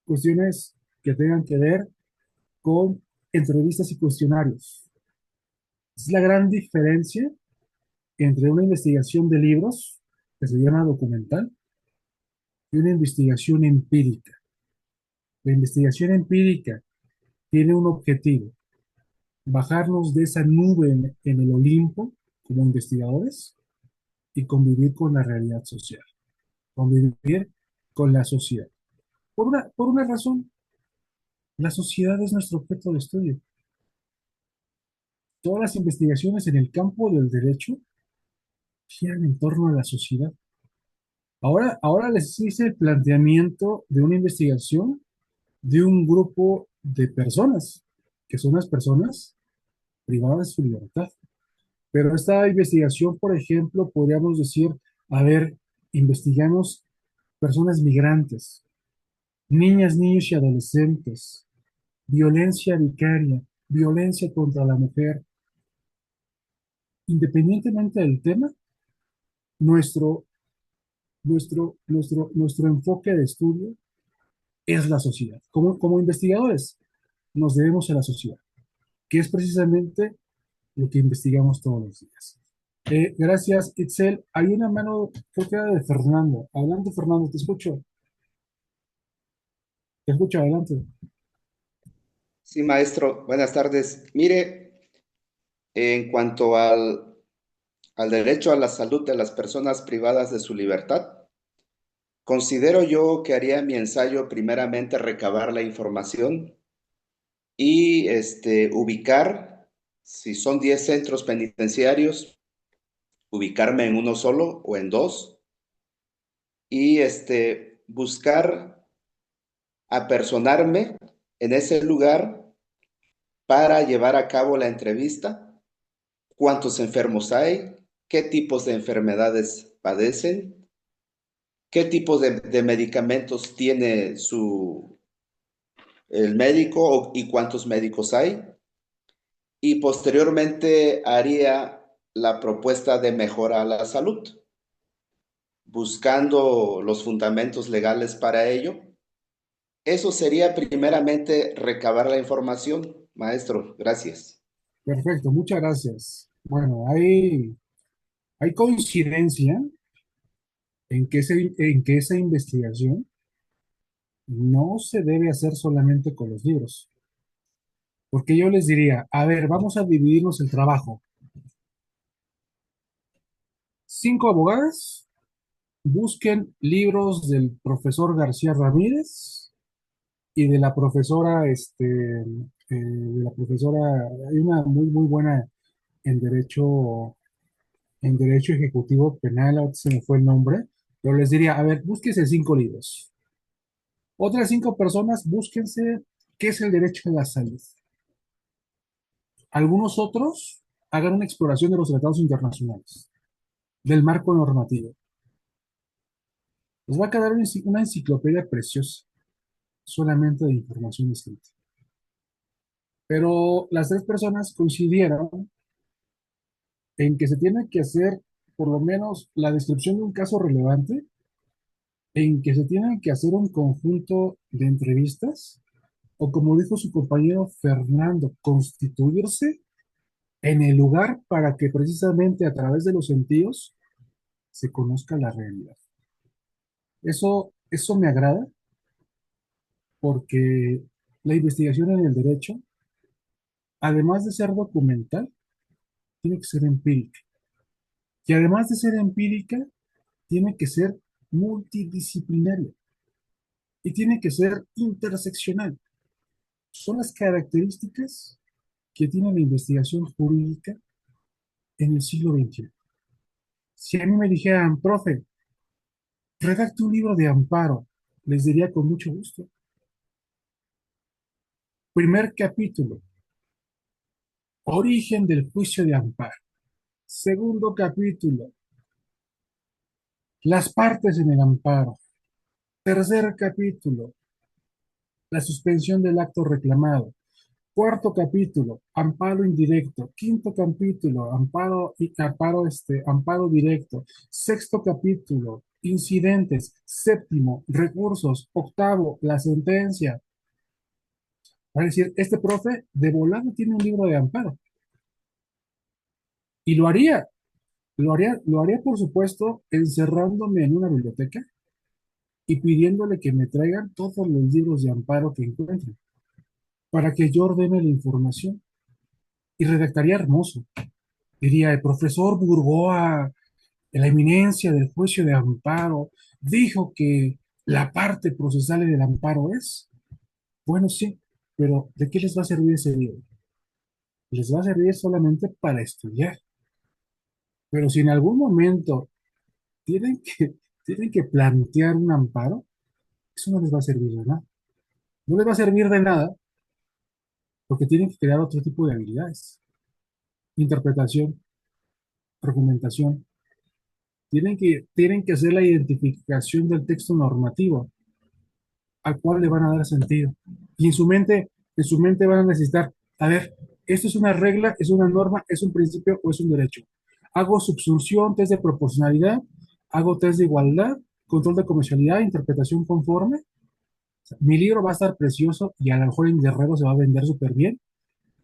cuestiones que tengan que ver con entrevistas y cuestionarios. Es la gran diferencia entre una investigación de libros, que se llama documental, y una investigación empírica. La investigación empírica tiene un objetivo: bajarnos de esa nube en el Olimpo como investigadores y convivir con la realidad social, convivir con la sociedad. Por una razón, la sociedad es nuestro objeto de estudio. Todas las investigaciones en el campo del derecho giran en torno a la sociedad. Ahora les hice el planteamiento de una investigación de un grupo de personas, que son las personas privadas de su libertad. Pero esta investigación, por ejemplo, podríamos decir, a ver, investigamos personas migrantes, niñas, niños y adolescentes, violencia vicaria, violencia contra la mujer. Independientemente del tema, nuestro, nuestro enfoque de estudio es la sociedad. Como investigadores, nos debemos a la sociedad, que es precisamente lo que investigamos todos los días. Gracias, Itzel. Hay una mano, creo que era de Fernando. Adelante, Fernando, te escucho. Te escucho, adelante. Sí, maestro, buenas tardes. Mire, en cuanto al derecho a la salud de las personas privadas de su libertad, considero yo que haría mi ensayo primeramente recabar la información y ubicar, si son 10 centros penitenciarios, ubicarme en uno solo o en dos y buscar apersonarme en ese lugar para llevar a cabo la entrevista, cuántos enfermos hay, qué tipos de enfermedades padecen, qué tipos de medicamentos tiene el médico y cuántos médicos hay. Y posteriormente haría la propuesta de mejora a la salud, buscando los fundamentos legales para ello. Eso sería primeramente recabar la información, maestro. Gracias. Perfecto, muchas gracias. Bueno, hay coincidencia en que esa investigación no se debe hacer solamente con los libros. Porque yo les diría, a ver, vamos a dividirnos el trabajo. 5 abogadas busquen libros del profesor García Ramírez y de la profesora, hay una muy, muy buena en derecho ejecutivo penal, ahorita se me fue el nombre, pero les diría, a ver, búsquense 5 libros. Otras 5 personas, búsquense qué es el derecho a la salud. Algunos otros hagan una exploración de los tratados internacionales, del marco normativo. Les va a quedar una enciclopedia preciosa, solamente de información escrita. Pero las 3 personas coincidieron en que se tiene que hacer por lo menos la descripción de un caso relevante en que se tienen que hacer un conjunto de entrevistas o, como dijo su compañero Fernando, constituirse en el lugar para que precisamente a través de los sentidos se conozca la realidad. Eso me agrada porque la investigación en el derecho, además de ser documental, tiene que ser empírica. Y además de ser empírica, tiene que ser multidisciplinaria y tiene que ser interseccional. Son las características que tiene la investigación jurídica en el siglo XXI. Si a mí me dijeran, profe, redacte un libro de amparo, les diría con mucho gusto. Primer capítulo, origen del juicio de amparo. Segundo capítulo, las partes en el amparo. Tercer capítulo, la suspensión del acto reclamado. Cuarto capítulo, amparo indirecto. Quinto capítulo, amparo directo. Sexto capítulo, incidentes. Séptimo, recursos. Octavo, la sentencia. Va a decir, este profe de volada tiene un libro de amparo. Y lo haría por supuesto, encerrándome en una biblioteca y pidiéndole que me traigan todos los libros de amparo que encuentren, para que yo ordene la información y redactaría hermoso. Diría, el profesor Burgoa, la eminencia del juicio de amparo, dijo que la parte procesal del amparo es, bueno, sí, pero ¿de qué les va a servir ese libro? Les va a servir solamente para estudiar. Pero si en algún momento tienen que, tienen que plantear un amparo, eso no les va a servir de nada. No les va a servir de nada porque tienen que crear otro tipo de habilidades. Interpretación, argumentación. Tienen que hacer la identificación del texto normativo al cual le van a dar sentido. Y en su mente van a necesitar, a ver, esto es una regla, es una norma, es un principio o es un derecho. Hago subsunción, test de proporcionalidad, hago test de igualdad, control de comercialidad, interpretación conforme. O sea, mi libro va a estar precioso y a lo mejor en Guerrero se va a vender súper bien,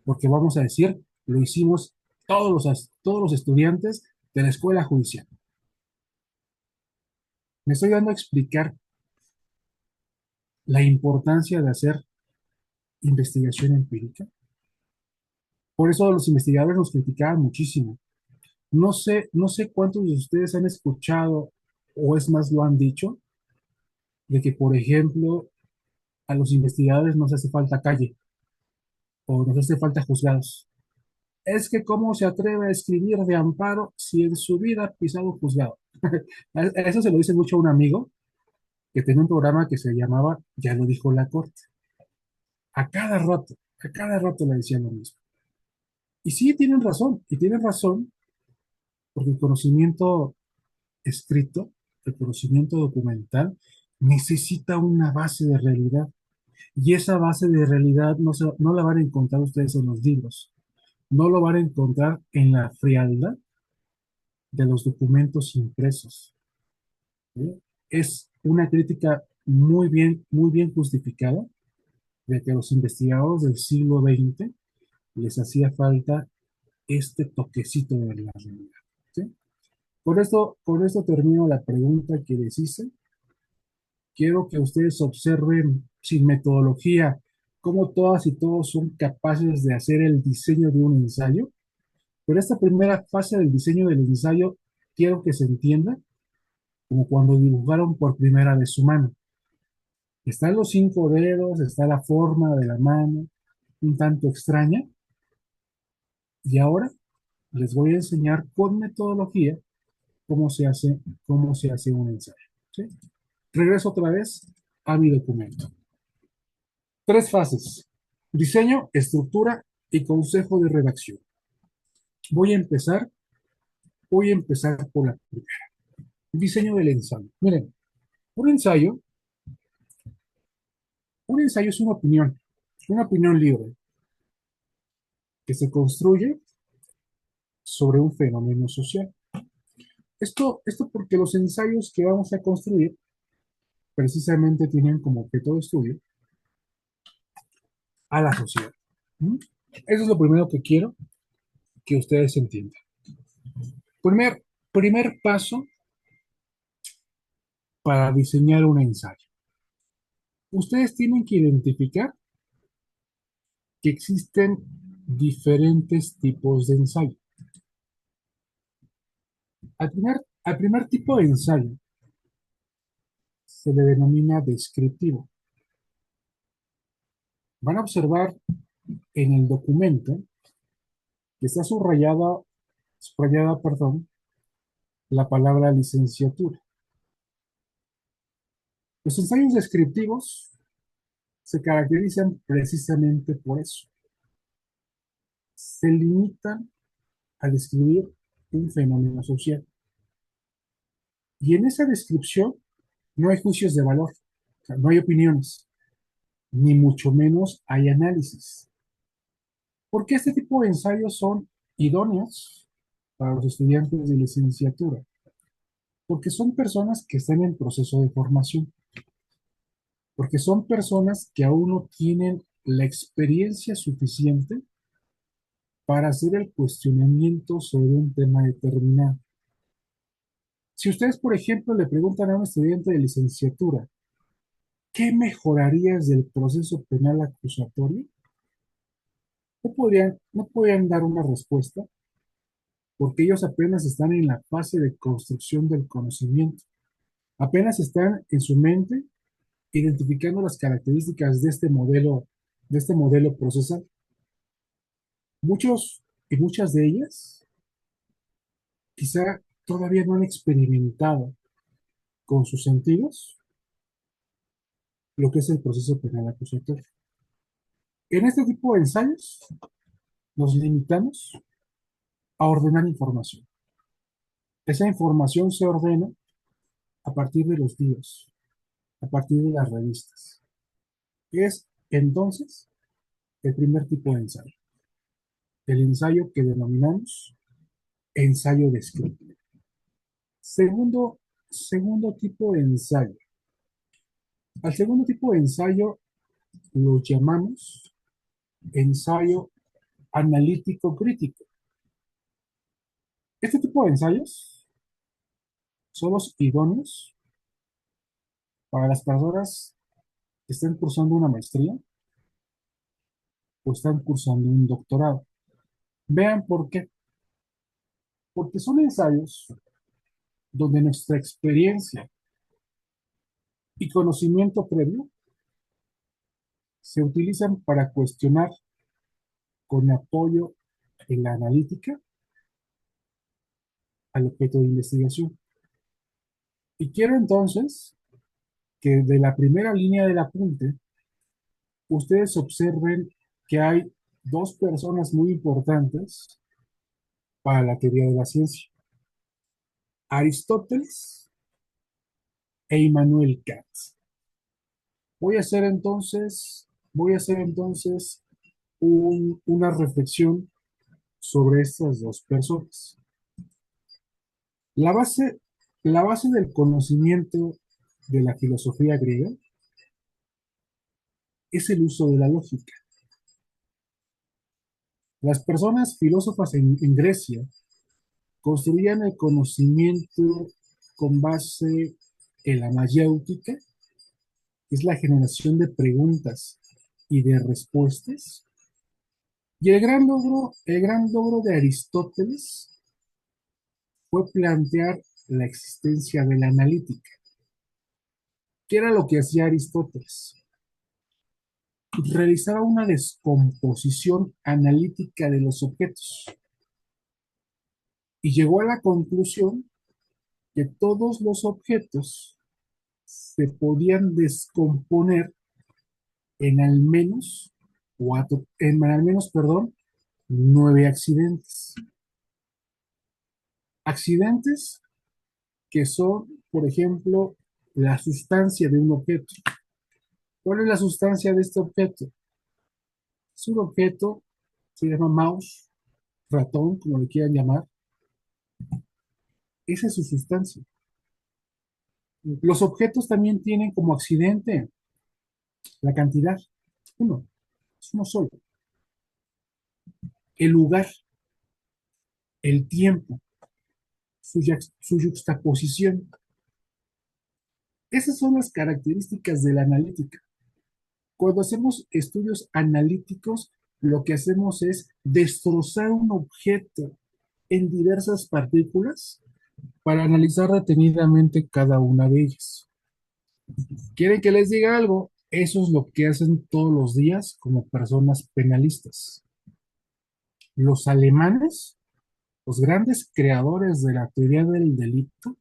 porque vamos a decir, lo hicimos todos los estudiantes de la escuela judicial. Me estoy dando a explicar la importancia de hacer investigación empírica. Por eso los investigadores nos criticaban muchísimo. No sé cuántos de ustedes han escuchado, o es más, lo han dicho, de que, por ejemplo, a los investigadores nos hace falta calle o nos hace falta juzgados. Es que cómo se atreve a escribir de amparo si en su vida ha pisado un juzgado. Eso se lo dice mucho a un amigo que tenía un programa que se llamaba Ya lo dijo la corte. A cada rato le decían lo mismo. Y sí, tienen razón, porque el conocimiento escrito, el conocimiento documental, necesita una base de realidad. Y esa base de realidad no la van a encontrar ustedes en los libros. No lo van a encontrar en la frialdad de los documentos impresos. ¿Sí? Es una crítica muy bien justificada de que a los investigadores del siglo XX les hacía falta este toquecito de la realidad. ¿Sí? Con esto termino la pregunta que les hice. Quiero que ustedes observen sin metodología cómo todas y todos son capaces de hacer el diseño de un ensayo. Pero esta primera fase del diseño del ensayo quiero que se entienda como cuando dibujaron por primera vez su mano. Están los 5 dedos, está la forma de la mano, un tanto extraña. Y ahora les voy a enseñar con metodología cómo se hace un ensayo. ¿Sí? Regreso otra vez a mi documento. 3 fases: diseño, estructura y consejo de redacción. Voy a empezar por la primera. Diseño del ensayo. Miren, un ensayo, un ensayo es una opinión libre que se construye sobre un fenómeno social. Esto porque los ensayos que vamos a construir precisamente tienen como objeto de estudio a la sociedad. ¿Mm? Eso es lo primero que quiero que ustedes entiendan. Primer paso para diseñar un ensayo. Ustedes tienen que identificar que existen diferentes tipos de ensayo. Al primer tipo de ensayo se le denomina descriptivo. Van a observar en el documento que está subrayada, perdón, la palabra licenciatura. Los ensayos descriptivos se caracterizan precisamente por eso. Se limitan a describir un fenómeno social. Y en esa descripción no hay juicios de valor, o sea, no hay opiniones, ni mucho menos hay análisis. Porque este tipo de ensayos son idóneos para los estudiantes de licenciatura, porque son personas que están en proceso de formación, porque son personas que aún no tienen la experiencia suficiente para hacer el cuestionamiento sobre un tema determinado. Si ustedes, por ejemplo, le preguntan a un estudiante de licenciatura, ¿qué mejorarías del proceso penal acusatorio? No podrían dar una respuesta porque ellos apenas están en la fase de construcción del conocimiento. Apenas están en su mente identificando las características de este modelo procesal. Muchos y muchas de ellas quizá todavía no han experimentado con sus sentidos lo que es el proceso penal acusatorio. En este tipo de ensayos nos limitamos a ordenar información. Esa información se ordena a partir de los libros, a partir de las revistas. Es entonces el primer tipo de ensayo, el ensayo que denominamos ensayo descriptivo. Segundo tipo de ensayo. Al segundo tipo de ensayo lo llamamos ensayo analítico crítico. Este tipo de ensayos son los idóneos para las personas que están cursando una maestría o están cursando un doctorado. Vean por qué. Porque son ensayos donde nuestra experiencia y conocimiento previo se utilizan para cuestionar con apoyo en la analítica al objeto de investigación. Y quiero entonces que de la primera línea del apunte ustedes observen que hay dos personas muy importantes para la teoría de la ciencia: Aristóteles e Immanuel Kant. Voy a hacer entonces una reflexión sobre estas dos personas. La base, la base del conocimiento de la filosofía griega es el uso de la lógica. Las personas filósofas en Grecia construían el conocimiento con base en la mayéutica, que es la generación de preguntas y de respuestas. Y el gran logro de Aristóteles fue plantear la existencia de la analítica. ¿Qué era lo que hacía Aristóteles? Realizaba una descomposición analítica de los objetos y llegó a la conclusión que todos los objetos se podían descomponer en al menos perdón, 9 accidentes. Accidentes que son, por ejemplo, la sustancia de un objeto. ¿Cuál es la sustancia de este objeto? Es un objeto, se llama mouse, ratón, como le quieran llamar. Esa es su sustancia. Los objetos también tienen como accidente la cantidad. Uno, es uno solo. El lugar, el tiempo, su yuxtaposición. Esas son las características de la analítica. Cuando hacemos estudios analíticos, lo que hacemos es destrozar un objeto en diversas partículas para analizar detenidamente cada una de ellas. ¿Quieren que les diga algo? Eso es lo que hacen todos los días como personas penalistas. Los alemanes, los grandes creadores de la teoría del delito,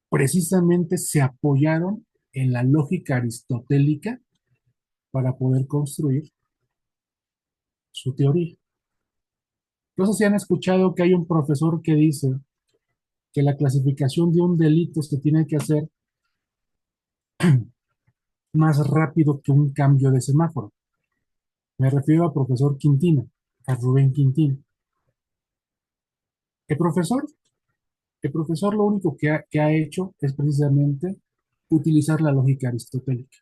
precisamente se apoyaron en la lógica aristotélica para poder construir su teoría. No sé si han escuchado que hay un profesor que dice que la clasificación de un delito se tiene que hacer más rápido que un cambio de semáforo. Me refiero al profesor Quintino, a Rubén Quintino. El profesor, el profesor lo único que ha hecho es precisamente utilizar la lógica aristotélica.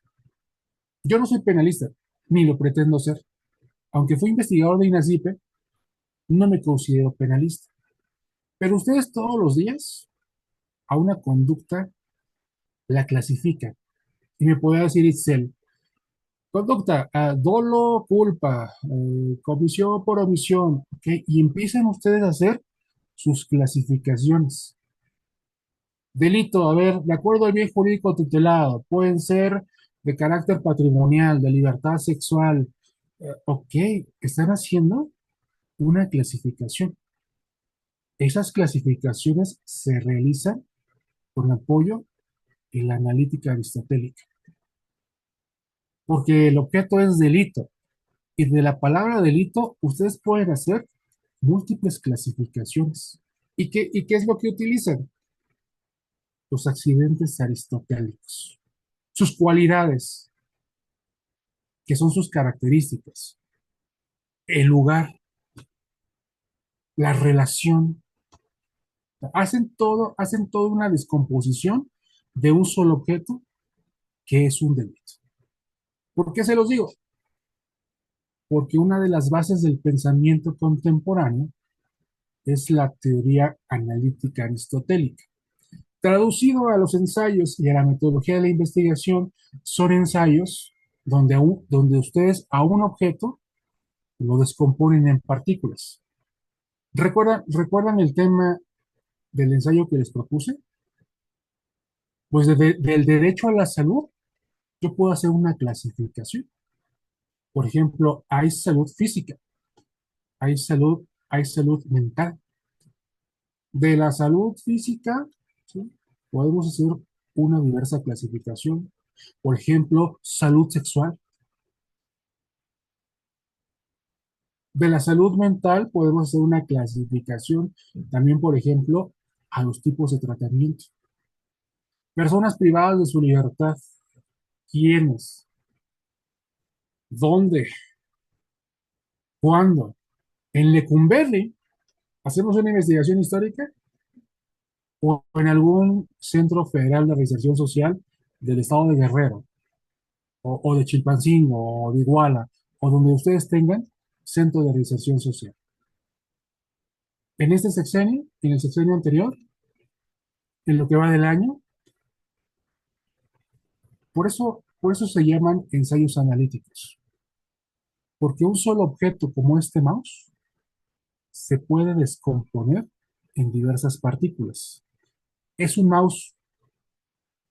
Yo no soy penalista, ni lo pretendo ser. Aunque fui investigador de INACIPE, no me considero penalista. Pero ustedes todos los días a una conducta la clasifican. Y me puede decir Itzel, conducta, dolo, culpa, comisión por omisión, ¿ok? Y empiezan ustedes a hacer sus clasificaciones. Delito, a ver, de acuerdo al bien jurídico tutelado, pueden ser de carácter patrimonial, de libertad sexual. Ok, están haciendo una clasificación. Esas clasificaciones se realizan con apoyo en la analítica aristotélica, porque el objeto es delito. Y de la palabra delito, ustedes pueden hacer múltiples clasificaciones. Y qué es lo que utilizan? Los accidentes aristotélicos, sus cualidades, que son sus características, el lugar, la relación. Hacen toda una descomposición de un solo objeto que es un delito. ¿Por qué se los digo? Porque una de las bases del pensamiento contemporáneo es la teoría analítica aristotélica. Traducido a los ensayos y a la metodología de la investigación, son ensayos donde ustedes a un objeto lo descomponen en partículas. ¿Recuerdan el tema del ensayo que les propuse? Pues del derecho a la salud, yo puedo hacer una clasificación. Por ejemplo, hay salud física, hay salud mental. De la salud física, ¿sí? Podemos hacer una diversa clasificación. Por ejemplo, salud sexual. De la salud mental podemos hacer una clasificación también, por ejemplo, a los tipos de tratamiento. Personas privadas de su libertad. ¿Quiénes? ¿Dónde? ¿Cuándo? En Lecumberri hacemos una investigación histórica o en algún centro federal de reinserción social del estado de Guerrero o de Chilpancingo o de Iguala o donde ustedes tengan centro de reinserción social. En este sexenio, en el sexenio anterior, en lo que va del año, por eso se llaman ensayos analíticos. Porque un solo objeto como este mouse se puede descomponer en diversas partículas. Es un mouse,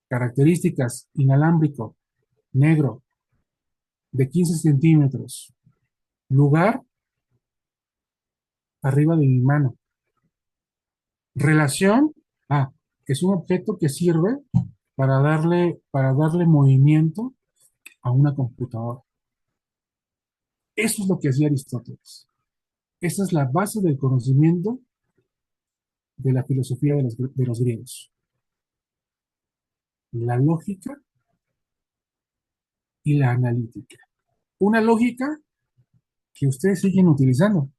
características, inalámbrico, negro, de 15 centímetros. Lugar, arriba de mi mano. Relación, es un objeto que sirve para darle movimiento a una computadora. Eso es lo que hacía Aristóteles. Esa es la base del conocimiento de la filosofía de los griegos. La lógica y la analítica. Una lógica que ustedes siguen utilizando.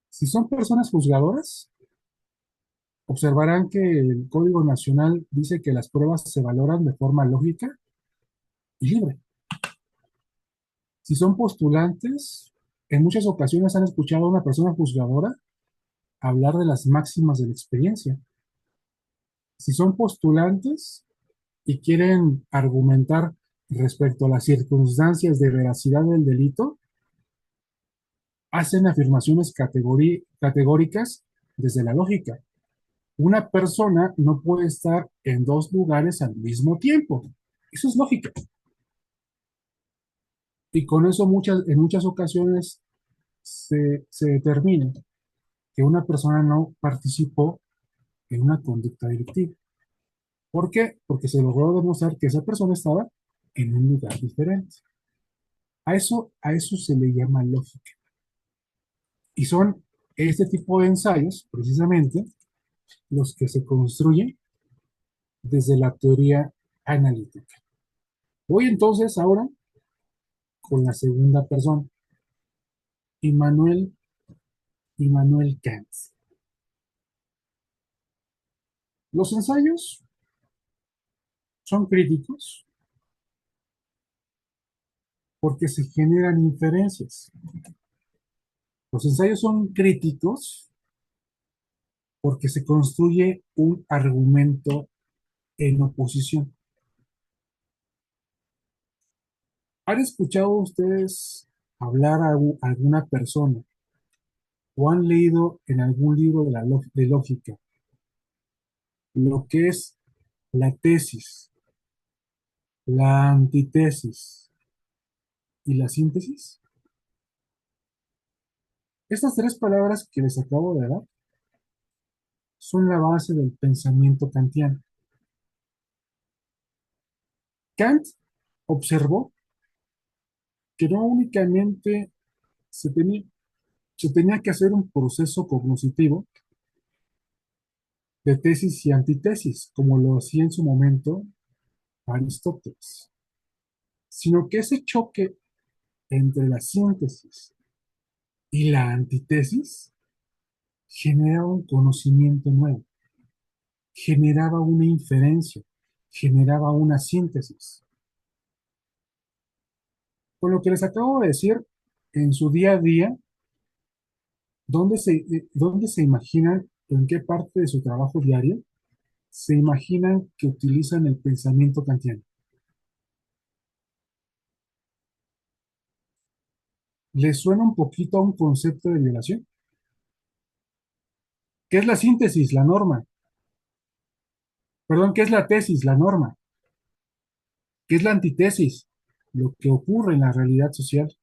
Si son personas juzgadoras, Observarán que el Código Nacional dice que las pruebas se valoran de forma lógica y libre. Si son postulantes, en muchas ocasiones han escuchado a una persona juzgadora hablar de las máximas de la experiencia. Si son postulantes y quieren argumentar respecto a las circunstancias de veracidad del delito, hacen afirmaciones categóricas desde la lógica. Una persona no puede estar en dos lugares al mismo tiempo. Eso es lógica. Y con eso en muchas ocasiones se determina que una persona no participó en una conducta delictiva. ¿Por qué? Porque se logró demostrar que esa persona estaba en un lugar diferente. A eso se le llama lógica. Y son este tipo de ensayos, precisamente, los que se construyen desde la teoría analítica. Voy entonces ahora con la segunda persona, Immanuel Kant. Los ensayos son críticos porque se generan inferencias. Los ensayos son críticos porque se construye un argumento en oposición. ¿Han escuchado ustedes hablar a alguna persona o han leído en algún libro de lógica lo que es la tesis, la antítesis y la síntesis? Estas tres palabras que les acabo de dar son la base del pensamiento kantiano. Kant observó que no únicamente se tenía que hacer un proceso cognoscitivo de tesis y antítesis, como lo hacía en su momento Aristóteles, sino que ese choque entre la síntesis y la antítesis generaba un conocimiento nuevo, generaba una inferencia, generaba una síntesis. Con lo que les acabo de decir, en su día a día, ¿dónde se imaginan, en qué parte de su trabajo diario, se imaginan que utilizan el pensamiento kantiano? ¿Les suena un poquito a un concepto de violación? ¿Qué es la síntesis? La norma. Perdón, ¿qué es la tesis? La norma. ¿Qué es la antítesis? Lo que ocurre en la realidad social.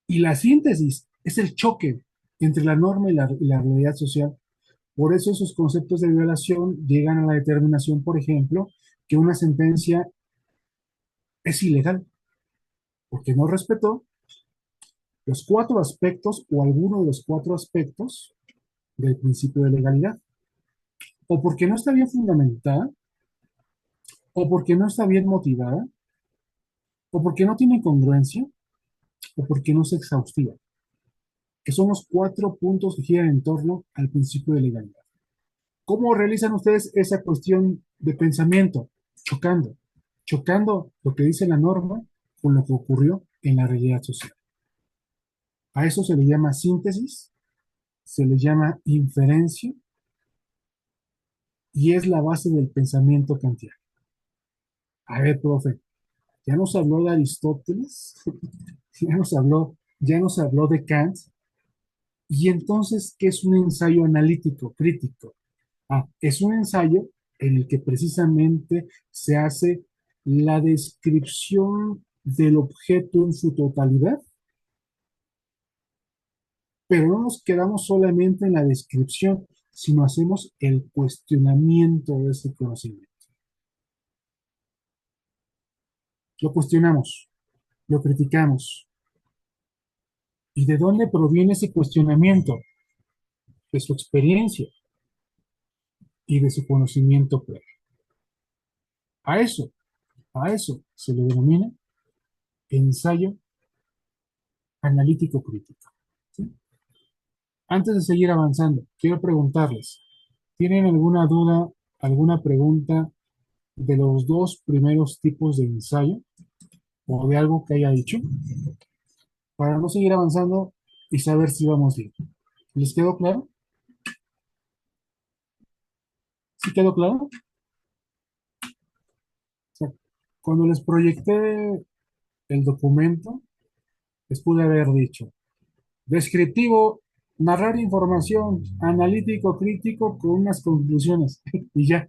Y la síntesis es el choque entre la norma y la realidad social. Por eso esos conceptos de violación llegan a la determinación, por ejemplo, que una sentencia es ilegal, porque no respetó los cuatro aspectos o alguno de los cuatro aspectos del principio de legalidad, o porque no está bien fundamentada, o porque no está bien motivada, o porque no tiene congruencia, o porque no es exhaustiva, que son los cuatro puntos que giran en torno al principio de legalidad. ¿Cómo realizan ustedes esa cuestión de pensamiento? Chocando lo que dice la norma con lo que ocurrió en la realidad social. A eso se le llama síntesis, se le llama inferencia y es la base del pensamiento kantiano. A ver, profe, ya nos habló de Aristóteles, ya nos habló de Kant, y entonces, ¿qué es un ensayo analítico, crítico? Es un ensayo en el que precisamente se hace la descripción del objeto en su totalidad, pero no nos quedamos solamente en la descripción, sino hacemos el cuestionamiento de ese conocimiento. Lo cuestionamos, lo criticamos. ¿Y de dónde proviene ese cuestionamiento? De su experiencia y de su conocimiento previo. A eso, a eso se le denomina ensayo analítico crítico. ¿Sí? Antes de seguir avanzando, quiero preguntarles, ¿tienen alguna duda, alguna pregunta de los dos primeros tipos de ensayo o de algo que haya dicho? Para no seguir avanzando y saber si vamos bien. ¿Les quedó claro? ¿Sí quedó claro? O sea, cuando les proyecté el documento, les pude haber dicho, descriptivo, narrar información, analítico, crítico, con unas conclusiones, y ya.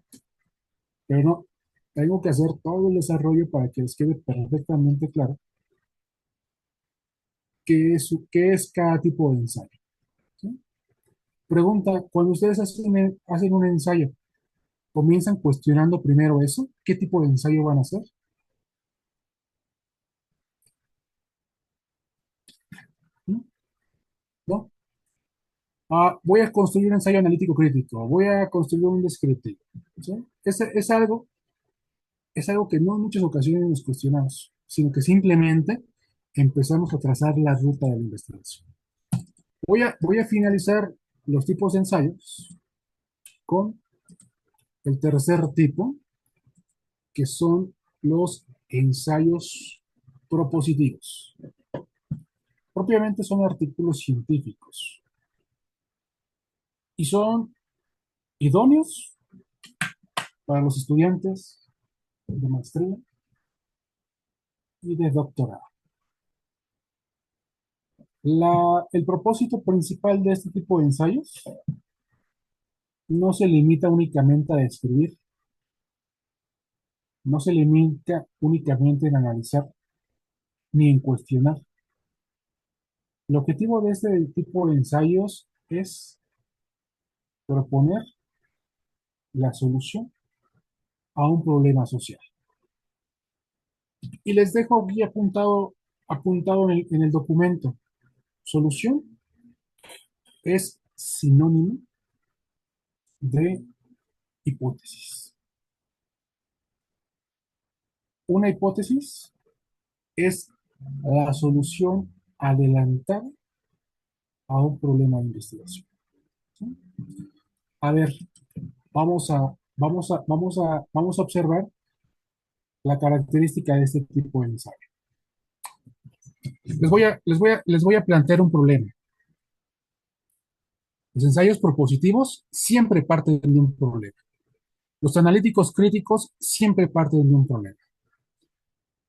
Pero no, tengo que hacer todo el desarrollo para que les quede perfectamente claro qué es cada tipo de ensayo. ¿Sí? Pregunta, cuando ustedes hacen un ensayo, ¿comienzan cuestionando primero eso? ¿Qué tipo de ensayo van a hacer? ¿No? ¿No? Voy a construir un ensayo analítico crítico, voy a construir un descriptivo. ¿Sí? Es algo que no en muchas ocasiones nos cuestionamos, sino que simplemente empezamos a trazar la ruta de la investigación. Voy a finalizar los tipos de ensayos con el tercer tipo, que son los ensayos propositivos. Propiamente son artículos científicos y son idóneos para los estudiantes de maestría y de doctorado. El propósito principal de este tipo de ensayos no se limita únicamente a describir, no se limita únicamente en analizar ni en cuestionar. El objetivo de este tipo de ensayos es proponer la solución a un problema social. Y les dejo aquí apuntado en el documento. Solución es sinónimo de hipótesis. Una hipótesis es la solución adelantada a un problema de investigación. ¿Sí? A ver, vamos a observar la característica de este tipo de ensayo. Les voy a plantear un problema. Los ensayos propositivos siempre parten de un problema. Los analíticos críticos siempre parten de un problema.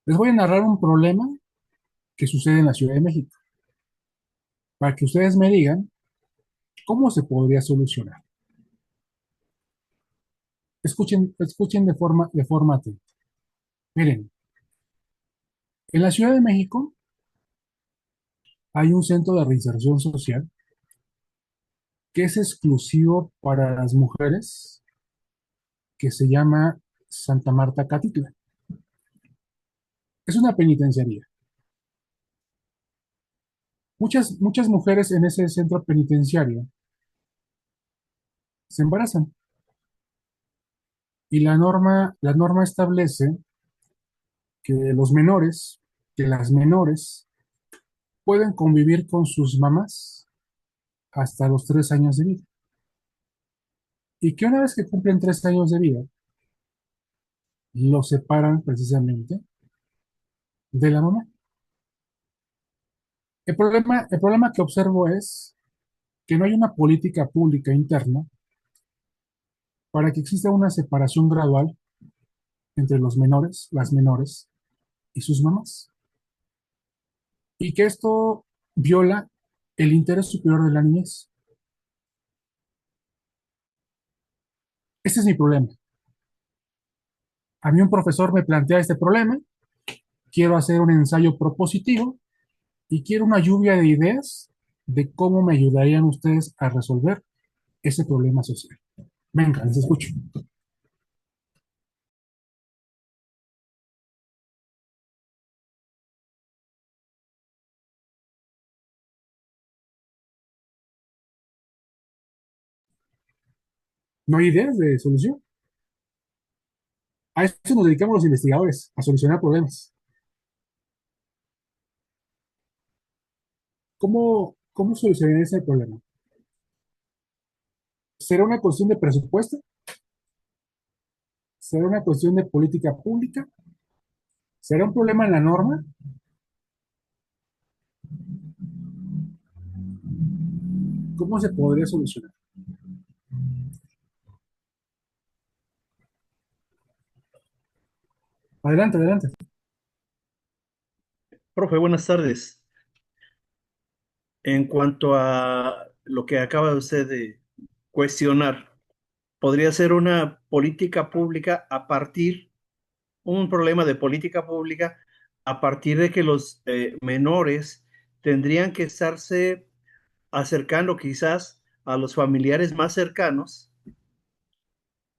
Les voy a narrar un problema que sucede en la Ciudad de México, para que ustedes me digan cómo se podría solucionar. Escuchen de forma atenta. Miren, en la Ciudad de México hay un centro de reinserción social que es exclusivo para las mujeres, que se llama Santa Marta Catitla. Es una penitenciaría. Muchas mujeres en ese centro penitenciario se embarazan y la norma establece que que las menores pueden convivir con sus mamás hasta los 3 años de vida. Y que una vez que cumplen 3 años de vida, los separan precisamente de la mamá. El problema que observo es que no hay una política pública interna para que exista una separación gradual entre las menores y sus mamás. Y que esto viola el interés superior de la niñez. Este es mi problema. A mí un profesor me plantea este problema, quiero hacer un ensayo propositivo y quiero una lluvia de ideas de cómo me ayudarían ustedes a resolver ese problema social. Venga, les escucho. ¿No hay ideas de solución? A eso nos dedicamos los investigadores, a solucionar problemas. ¿Cómo solucionar ese problema? ¿Será una cuestión de presupuesto? ¿Será una cuestión de política pública? ¿Será un problema en la norma? ¿Cómo se podría solucionar? Adelante, adelante. Profe, buenas tardes. En cuanto a lo que acaba usted de cuestionar, podría ser una política pública un problema de política pública a partir de que los menores tendrían que estarse acercando quizás a los familiares más cercanos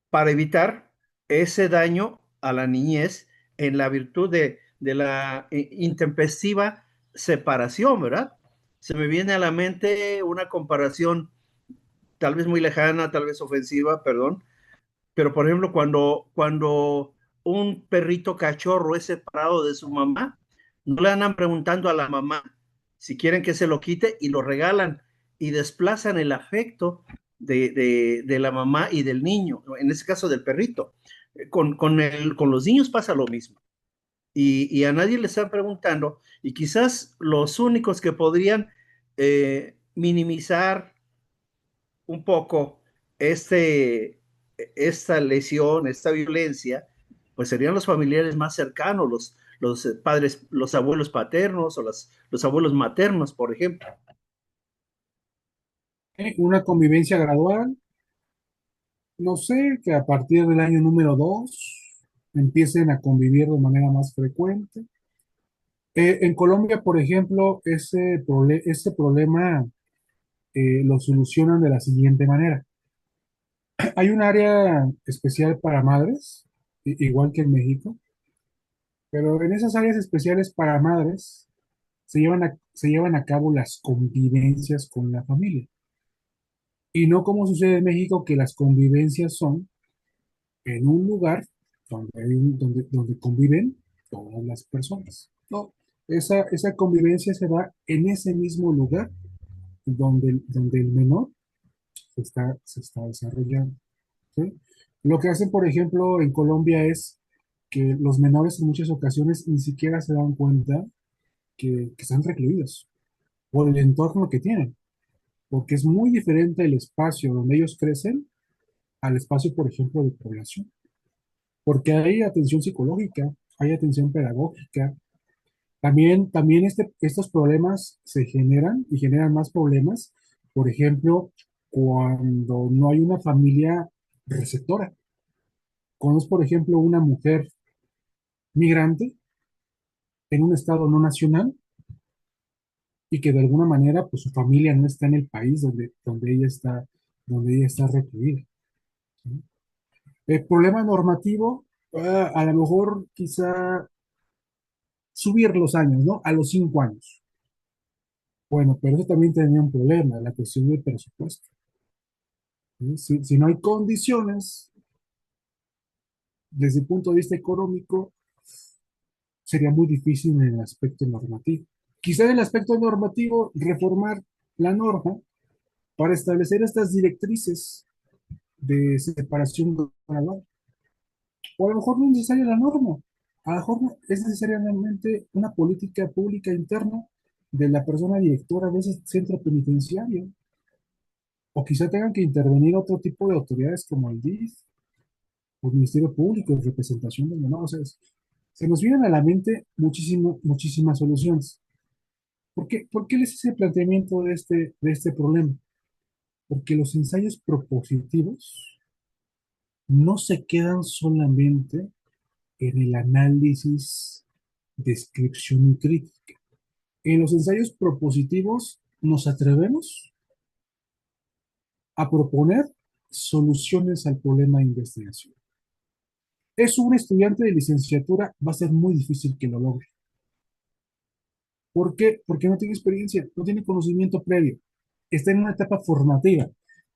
para evitar ese daño a la niñez en la virtud de la intempestiva separación, ¿verdad? Se me viene a la mente una comparación tal vez muy lejana, tal vez ofensiva, perdón, pero por ejemplo, cuando un perrito cachorro es separado de su mamá, no le andan preguntando a la mamá si quieren que se lo quite y lo regalan y desplazan el afecto de la mamá y del niño, en este caso del perrito. Con los niños pasa lo mismo. Y a nadie le están preguntando, y quizás los únicos que podrían minimizar un poco este, esta lesión, esta violencia, pues serían los familiares más cercanos, los padres, los abuelos paternos o los abuelos maternos, por ejemplo. Una convivencia gradual, no sé, que a partir del año número 2 empiecen a convivir de manera más frecuente. En Colombia, por ejemplo, ese problema lo solucionan de la siguiente manera. Hay un área especial para madres, igual que en México, pero en esas áreas especiales para madres se llevan a cabo las convivencias con la familia. Y no como sucede en México, que las convivencias son en un lugar donde conviven todas las personas. No, esa convivencia se da en ese mismo lugar donde el menor se está desarrollando. ¿Sí? Lo que hacen, por ejemplo, en Colombia es que los menores en muchas ocasiones ni siquiera se dan cuenta que están recluidos por el entorno que tienen, porque es muy diferente el espacio donde ellos crecen al espacio, por ejemplo, de población, porque hay atención psicológica, hay atención pedagógica. También estos problemas se generan y generan más problemas, por ejemplo, cuando no hay una familia receptora. Cuando es, por ejemplo, una mujer migrante en un estado no nacional y que de alguna manera pues su familia no está en el país donde ella está recluida. ¿Sí? El problema normativo, a lo mejor quizá subir los años, ¿no? A los 5 años. Bueno, pero eso también tenía un problema, la cuestión del presupuesto. ¿Sí? Si no hay condiciones desde el punto de vista económico, sería muy difícil en el aspecto normativo. Quizá en el aspecto normativo, reformar la norma para establecer estas directrices de separación gradual. O a lo mejor no es necesaria la norma, a lo mejor es necesariamente una política pública interna de la persona directora de ese centro penitenciario. O quizá tengan que intervenir otro tipo de autoridades como el DIF o el Ministerio Público de representación del menor. O sea, se nos vienen a la mente muchísimas soluciones. ¿Por qué les hice el planteamiento de este problema? Porque los ensayos propositivos no se quedan solamente en el análisis, descripción y crítica. En los ensayos propositivos nos atrevemos a proponer soluciones al problema de investigación. Es un estudiante de licenciatura, va a ser muy difícil que lo logre. ¿Por qué? Porque no tiene experiencia, no tiene conocimiento previo, está en una etapa formativa.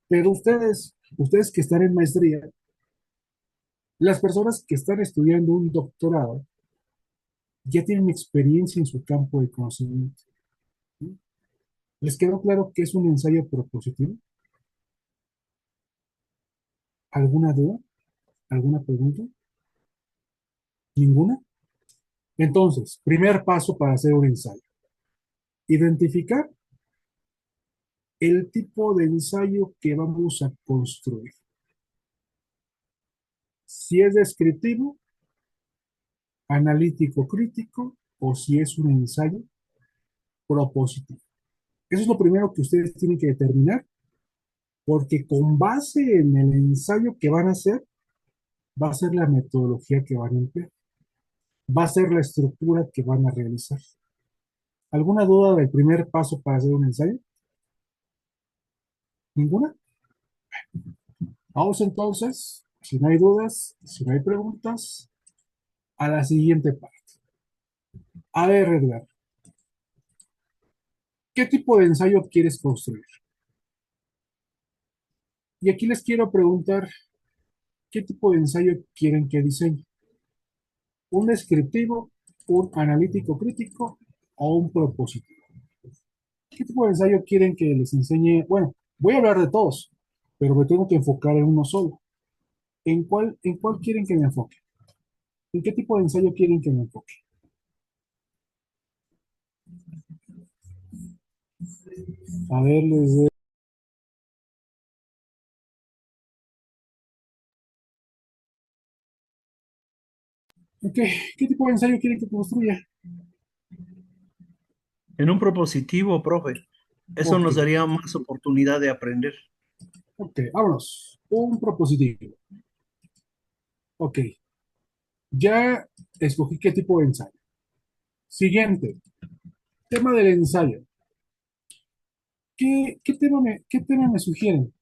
Pero ustedes que están en maestría, las personas que están estudiando un doctorado, ya tienen experiencia en su campo de conocimiento. ¿Sí? ¿Les quedó claro que es un ensayo propositivo? ¿Alguna duda? ¿Alguna pregunta? ¿Ninguna? Entonces, primer paso para hacer un ensayo. Identificar el tipo de ensayo que vamos a construir. Si es descriptivo, analítico crítico o si es un ensayo propositivo. Eso es lo primero que ustedes tienen que determinar, porque con base en el ensayo que van a hacer, va a ser la metodología que van a emplear, va a ser la estructura que van a realizar. ¿Alguna duda del primer paso para hacer un ensayo? ¿Ninguna? Vamos entonces, si no hay dudas, si no hay preguntas, a la siguiente parte. A ver, Edgar, ¿qué tipo de ensayo quieres construir? Y aquí les quiero preguntar, ¿qué tipo de ensayo quieren que diseñe? ¿Un descriptivo, un analítico crítico o un propositivo? ¿Qué tipo de ensayo quieren que les enseñe? Bueno, voy a hablar de todos, pero me tengo que enfocar en uno solo. ¿En cuál quieren que me enfoque? ¿En qué tipo de ensayo quieren que me enfoque? A ver, ok, ¿qué tipo de ensayo quieren que construya? En un propositivo, profe, eso Ok, nos daría más oportunidad de aprender. ok, vámonos. Un propositivo. Ok, ya escogí qué tipo de ensayo. Siguiente, tema del ensayo. ¿Qué tema me sugieren?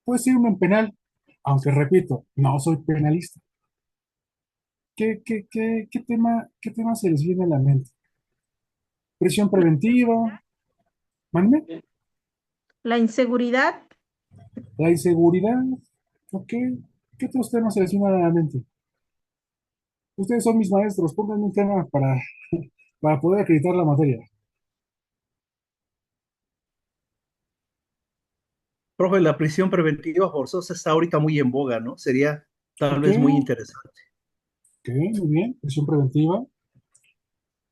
Puede ser un penal, aunque repito, no soy penalista. ¿Qué tema se les viene a la mente? ¿Prisión preventiva? ¿Mande? La inseguridad, ¿La inseguridad? Ok. ¿Qué otros temas se les vienen a la mente? Ustedes son mis maestros, pónganme un tema para poder acreditar la materia. Profe, la prisión preventiva forzosa está ahorita muy en boga, ¿no? Sería tal Ok, vez muy interesante. ok, muy bien. Prisión preventiva.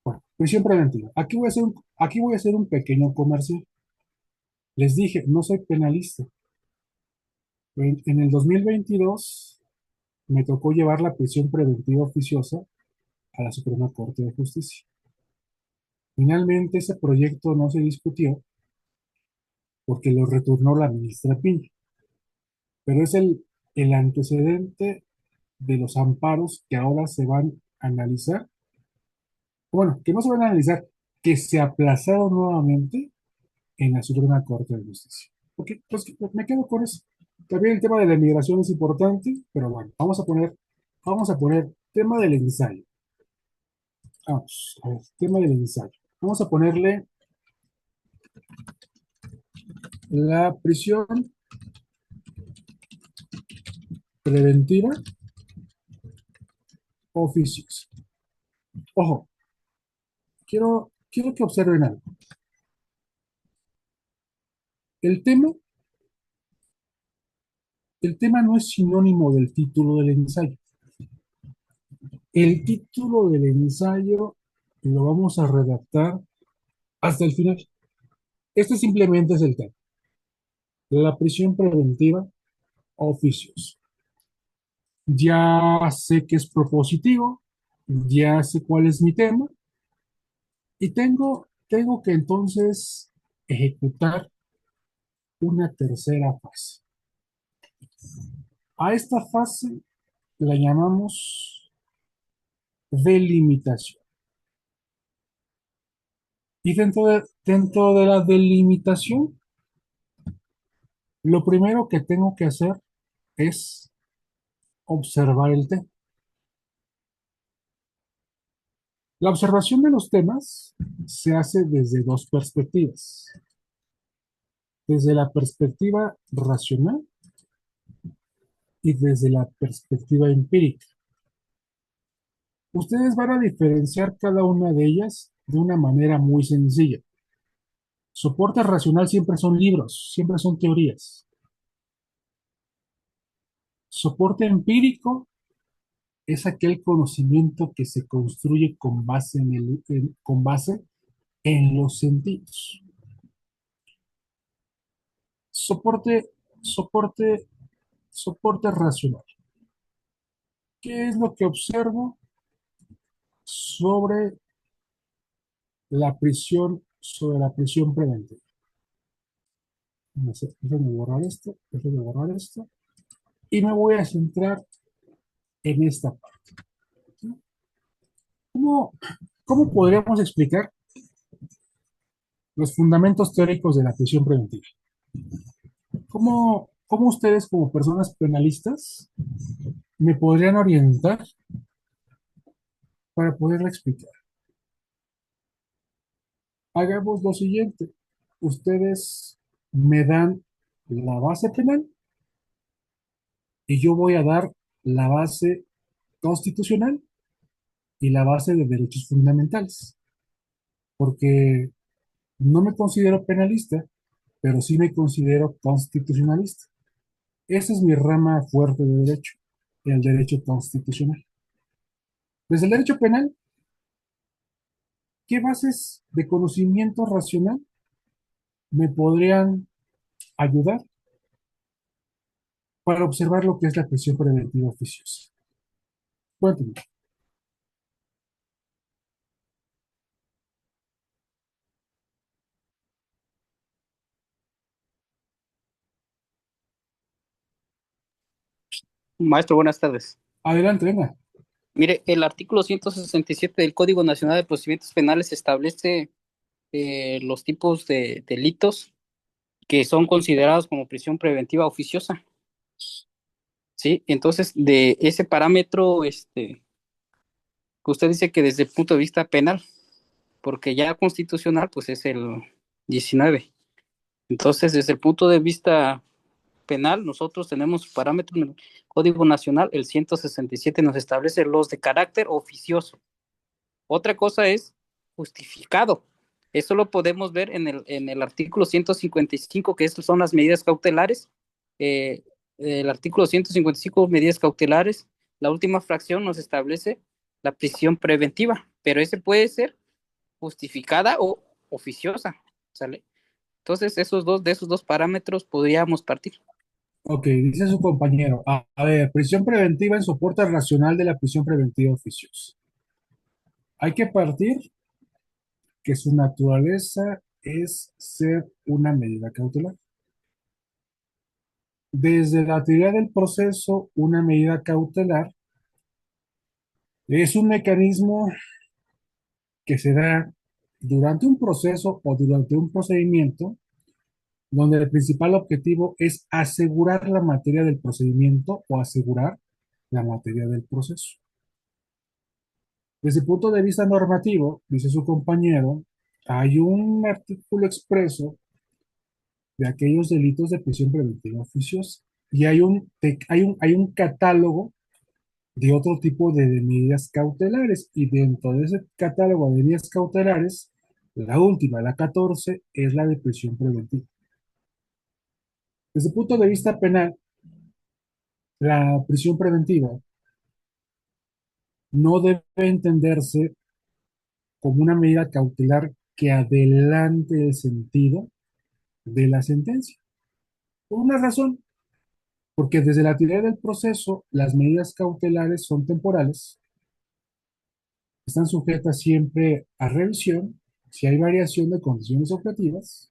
Bueno, prisión preventiva. Aquí voy a hacer un pequeño comercial. Les dije, no soy penalista. En el 2022 me tocó llevar la prisión preventiva oficiosa a la Suprema Corte de Justicia. Finalmente ese proyecto no se discutió porque lo retornó la ministra Piña, pero es el antecedente de los amparos que ahora se van a analizar, bueno, que no se van a analizar, que se aplazaron nuevamente en la Suprema Corte de Justicia. Ok, pues me quedo con eso. También el tema de la inmigración es importante, pero bueno, vamos a poner tema del ensayo. Vamos, a ver, tema del ensayo. Vamos a ponerle la prisión preventiva oficios. Ojo, quiero que observen algo. El tema, el tema no es sinónimo del título del ensayo. El título del ensayo lo vamos a redactar hasta el final. Este simplemente es el tema. La prisión preventiva oficios. Ya sé que es propositivo, ya sé cuál es mi tema y tengo que entonces ejecutar una tercera fase. A esta fase la llamamos delimitación. Y dentro de la delimitación, lo primero que tengo que hacer es observar el tema. La observación de los temas se hace desde dos perspectivas. Desde la perspectiva racional y desde la perspectiva empírica. Ustedes van a diferenciar cada una de ellas de una manera muy sencilla. Soporte racional siempre son libros, siempre son teorías. Soporte empírico es aquel conocimiento que se construye con base con base en los sentidos. Soporte, soporte, soporte racional. ¿Qué es lo que observo sobre sobre la prisión preventiva? Déjame borrar esto, déjame borrar esto. Y me voy a centrar en esta parte. ¿Cómo, cómo podríamos explicar los fundamentos teóricos de la prisión preventiva? ¿Cómo ustedes como personas penalistas me podrían orientar para poderla explicar? Hagamos lo siguiente. Ustedes me dan la base penal y yo voy a dar la base constitucional y la base de derechos fundamentales, porque no me considero penalista, pero sí me considero constitucionalista. Esa es mi rama fuerte de derecho, el derecho constitucional. Desde el derecho penal, ¿qué bases de conocimiento racional me podrían ayudar para observar lo que es la prisión preventiva oficiosa? Cuéntenme. Maestro, buenas tardes. Adelante, venga. Mire, el artículo 167 del Código Nacional de Procedimientos Penales establece los tipos de delitos que son considerados como prisión preventiva oficiosa. Sí, entonces de ese parámetro, que usted dice que desde el punto de vista penal, porque ya constitucional, pues es el 19. Entonces, desde el punto de vista penal, nosotros tenemos parámetros en el Código Nacional, el 167 nos establece los de carácter oficioso. Otra cosa es justificado. Eso lo podemos ver en el artículo 155, que son las medidas cautelares. El artículo 155, medidas cautelares, la última fracción nos establece la prisión preventiva, pero ese puede ser justificada o oficiosa, ¿sale? Entonces, de esos dos parámetros podríamos partir. Ok, dice su compañero. A ver, prisión preventiva en soporte racional de la prisión preventiva oficiosa. Hay que partir que su naturaleza es ser una medida cautelar. Desde la teoría del proceso, una medida cautelar es un mecanismo que se da durante un proceso o durante un procedimiento donde el principal objetivo es asegurar la materia del procedimiento o asegurar la materia del proceso. Desde el punto de vista normativo, dice su compañero, hay un artículo expreso de aquellos delitos de prisión preventiva oficiosa y hay un catálogo de otro tipo de medidas cautelares y dentro de ese catálogo de medidas cautelares, la última, la 14, es la de prisión preventiva. Desde el punto de vista penal, la prisión preventiva no debe entenderse como una medida cautelar que adelante el sentido de la sentencia. Por una razón, porque desde la teoría del proceso, las medidas cautelares son temporales, están sujetas siempre a revisión si hay variación de condiciones objetivas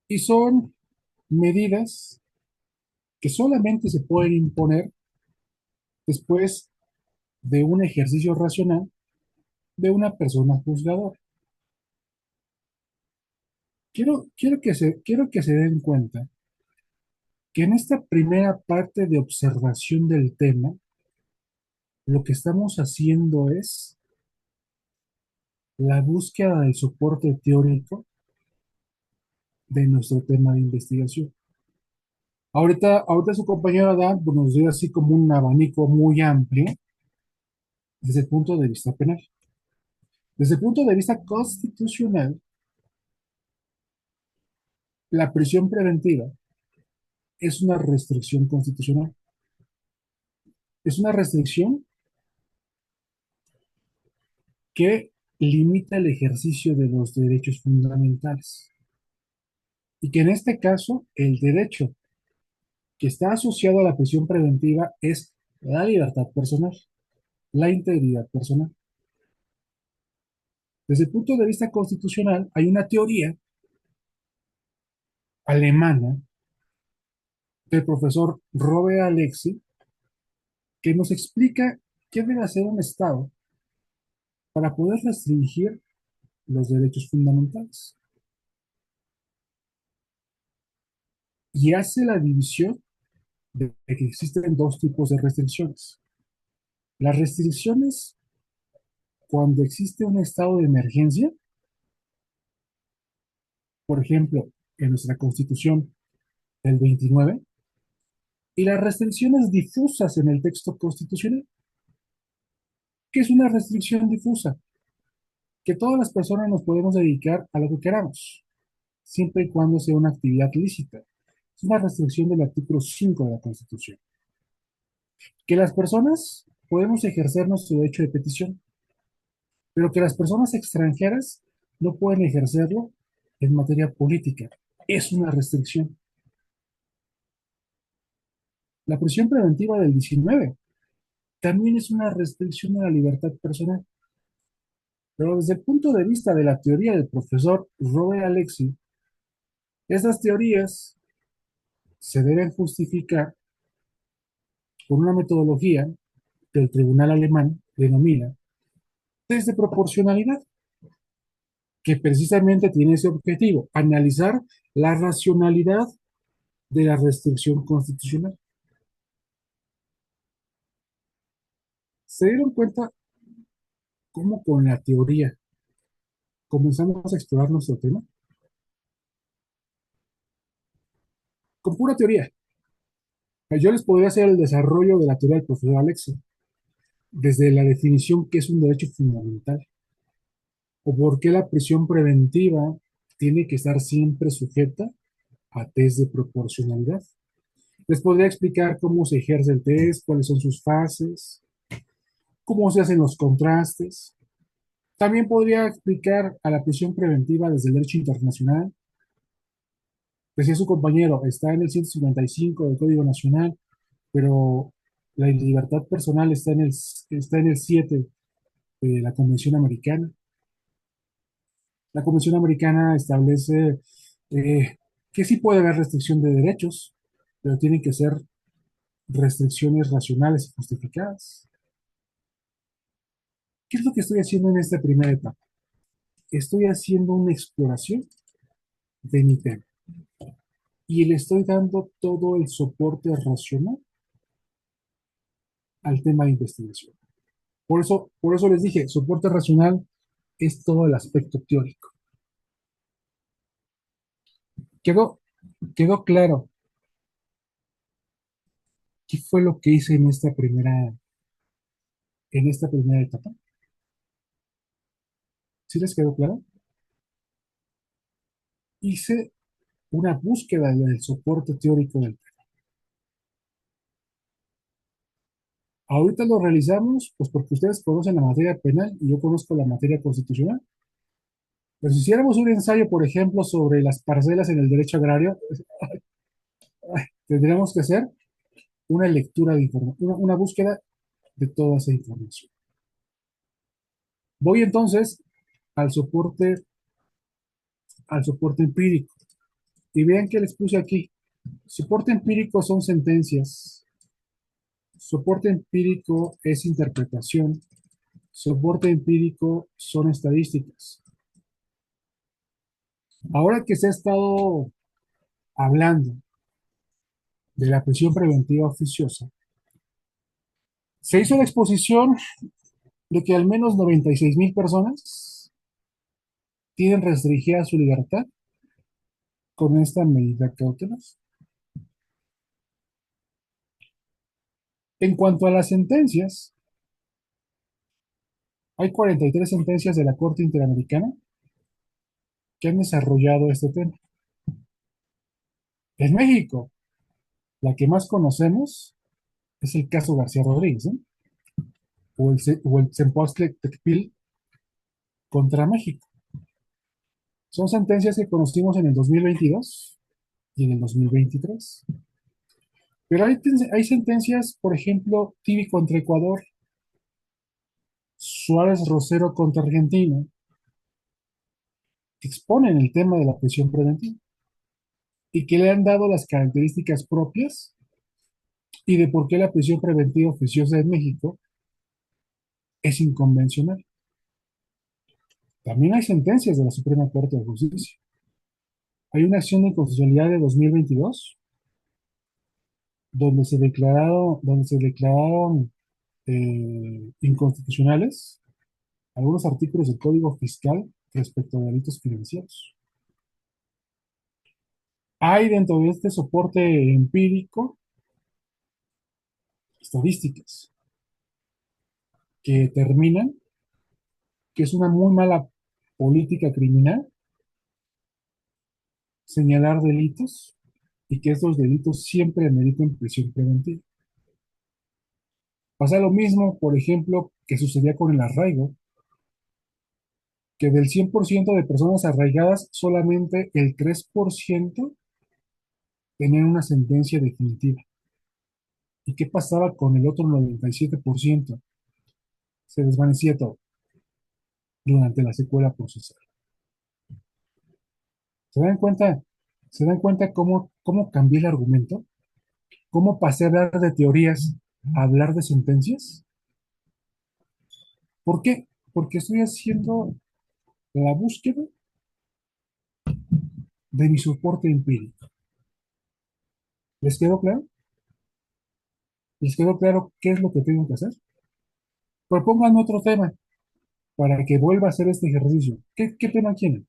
y son medidas que solamente se pueden imponer después de un ejercicio racional de una persona juzgadora. Quiero que se den cuenta que en esta primera parte de observación del tema, lo que estamos haciendo es la búsqueda del soporte teórico de nuestro tema de investigación. Ahorita su compañero Adán pues, nos dio así como un abanico muy amplio desde el punto de vista penal. Desde el punto de vista constitucional, la prisión preventiva es una restricción constitucional. Es una restricción que limita el ejercicio de los derechos fundamentales. Y que en este caso, el derecho que está asociado a la prisión preventiva es la libertad personal, la integridad personal. Desde el punto de vista constitucional, hay una teoría alemana del profesor Robert Alexi que nos explica qué debe hacer un Estado para poder restringir los derechos fundamentales. Y hace la división de que existen dos tipos de restricciones. Las restricciones cuando existe un estado de emergencia, por ejemplo, en nuestra Constitución del 29, y las restricciones difusas en el texto constitucional. ¿Qué es una restricción difusa? Que todas las personas nos podemos dedicar a lo que queramos, siempre y cuando sea una actividad lícita. Es una restricción del artículo 5 de la Constitución. Que las personas podemos ejercer nuestro derecho de petición, pero que las personas extranjeras no pueden ejercerlo en materia política. Es una restricción. La prisión preventiva del 19 también es una restricción a la libertad personal. Pero desde el punto de vista de la teoría del profesor Robert Alexi, estas teorías se deben justificar por una metodología que el tribunal alemán denomina test de proporcionalidad, que precisamente tiene ese objetivo, analizar la racionalidad de la restricción constitucional. ¿Se dieron cuenta cómo con la teoría comenzamos a explorar nuestro tema? Con pura teoría. Yo les podría hacer el desarrollo de la teoría del profesor Alexi, desde la definición que es un derecho fundamental, o por qué la prisión preventiva tiene que estar siempre sujeta a test de proporcionalidad. Les podría explicar cómo se ejerce el test, cuáles son sus fases, cómo se hacen los contrastes. También podría explicar a la prisión preventiva desde el derecho internacional. Decía su compañero, está en el 155 del Código Nacional, pero la libertad personal está en el 7 de la Convención Americana. La Convención Americana establece que sí puede haber restricción de derechos, pero tienen que ser restricciones racionales y justificadas. ¿Qué es lo que estoy haciendo en esta primera etapa? Estoy haciendo una exploración de mi tema y le estoy dando todo el soporte racional al tema de investigación. Por eso les dije, soporte racional es todo el aspecto teórico. ¿Quedó claro qué fue lo que hice en esta primera etapa? ¿Sí les quedó claro? Hice una búsqueda del soporte teórico del tema. Ahorita lo realizamos, pues porque ustedes conocen la materia penal y yo conozco la materia constitucional. Pero si hiciéramos un ensayo, por ejemplo, sobre las parcelas en el derecho agrario, tendríamos que hacer una lectura de información, una búsqueda de toda esa información. Voy entonces al soporte empírico. Y vean que les puse aquí. Soporte empírico son sentencias. Soporte empírico es interpretación. Soporte empírico son estadísticas. Ahora que se ha estado hablando de la prisión preventiva oficiosa, se hizo la exposición de que al menos 96,000 personas tienen restringida su libertad con esta medida cautelar. En cuanto a las sentencias, hay 43 sentencias de la Corte Interamericana que han desarrollado este tema. En México, la que más conocemos es el caso García Rodríguez, ¿no? O el Zempoaltle Tecpil contra México. Son sentencias que conocimos en el 2022 y en el 2023. Pero hay sentencias, por ejemplo, Tibi contra Ecuador, Suárez Rosero contra Argentina, que exponen el tema de la prisión preventiva y que le han dado las características propias y de por qué la prisión preventiva oficiosa en México es inconvencional. También hay sentencias de la Suprema Corte de Justicia. Hay una acción de inconstitucionalidad de 2022 donde se declararon inconstitucionales algunos artículos del Código Fiscal respecto a delitos financieros. Hay dentro de este soporte empírico estadísticas que determinan que es una muy mala política criminal señalar delitos y que estos delitos siempre ameritan prisión preventiva. Pasa lo mismo, por ejemplo, que sucedía con el arraigo, que del 100% de personas arraigadas, solamente el 3% tenían una sentencia definitiva. ¿Y qué pasaba con el otro 97%? Se desvanecía todo durante la secuela procesal. ¿Se dan cuenta? ¿Se dan cuenta cómo cambié el argumento? ¿Cómo pasé a hablar de teorías a hablar de sentencias? ¿Por qué? Porque estoy haciendo la búsqueda de mi soporte empírico. ¿Les quedó claro? ¿Les quedó claro qué es lo que tengo que hacer? Propongan otro tema para que vuelva a hacer este ejercicio. ¿Qué tema quieren?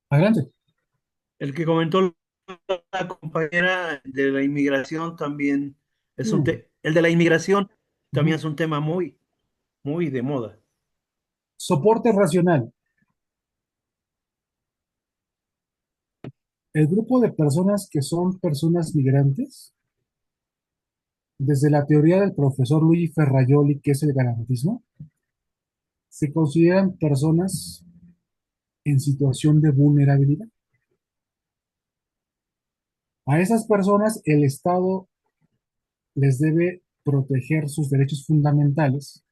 Adelante. El que comentó la compañera de la inmigración también es el de la inmigración también es un tema muy, muy de moda. Soporte racional. El grupo de personas que son personas migrantes, desde la teoría del profesor Luigi Ferrajoli, que es el garantismo, se consideran personas en situación de vulnerabilidad. A esas personas el Estado les debe proteger sus derechos fundamentales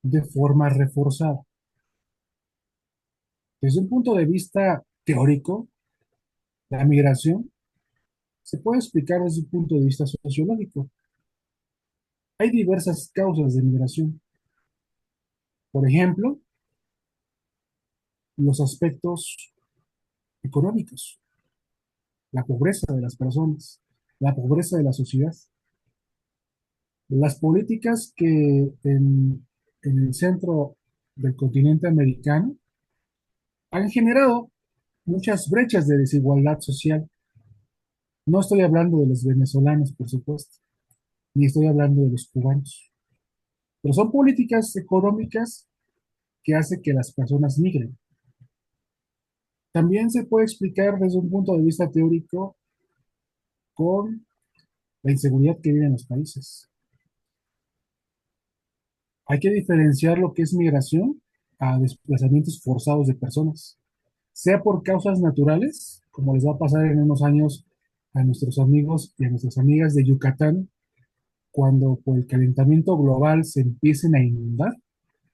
de forma reforzada. Desde un punto de vista teórico, la migración se puede explicar desde un punto de vista sociológico. Hay diversas causas de migración. Por ejemplo, los aspectos económicos, la pobreza de las personas, la pobreza de la sociedad. Las políticas que en el centro del continente americano han generado muchas brechas de desigualdad social. No estoy hablando de los venezolanos, por supuesto, ni estoy hablando de los cubanos, pero son políticas económicas que hacen que las personas migren. También se puede explicar desde un punto de vista teórico con la inseguridad que viven los países. Hay que diferenciar lo que es migración a desplazamientos forzados de personas, sea por causas naturales, como les va a pasar en unos años a nuestros amigos y a nuestras amigas de Yucatán, cuando por el calentamiento global se empiecen a inundar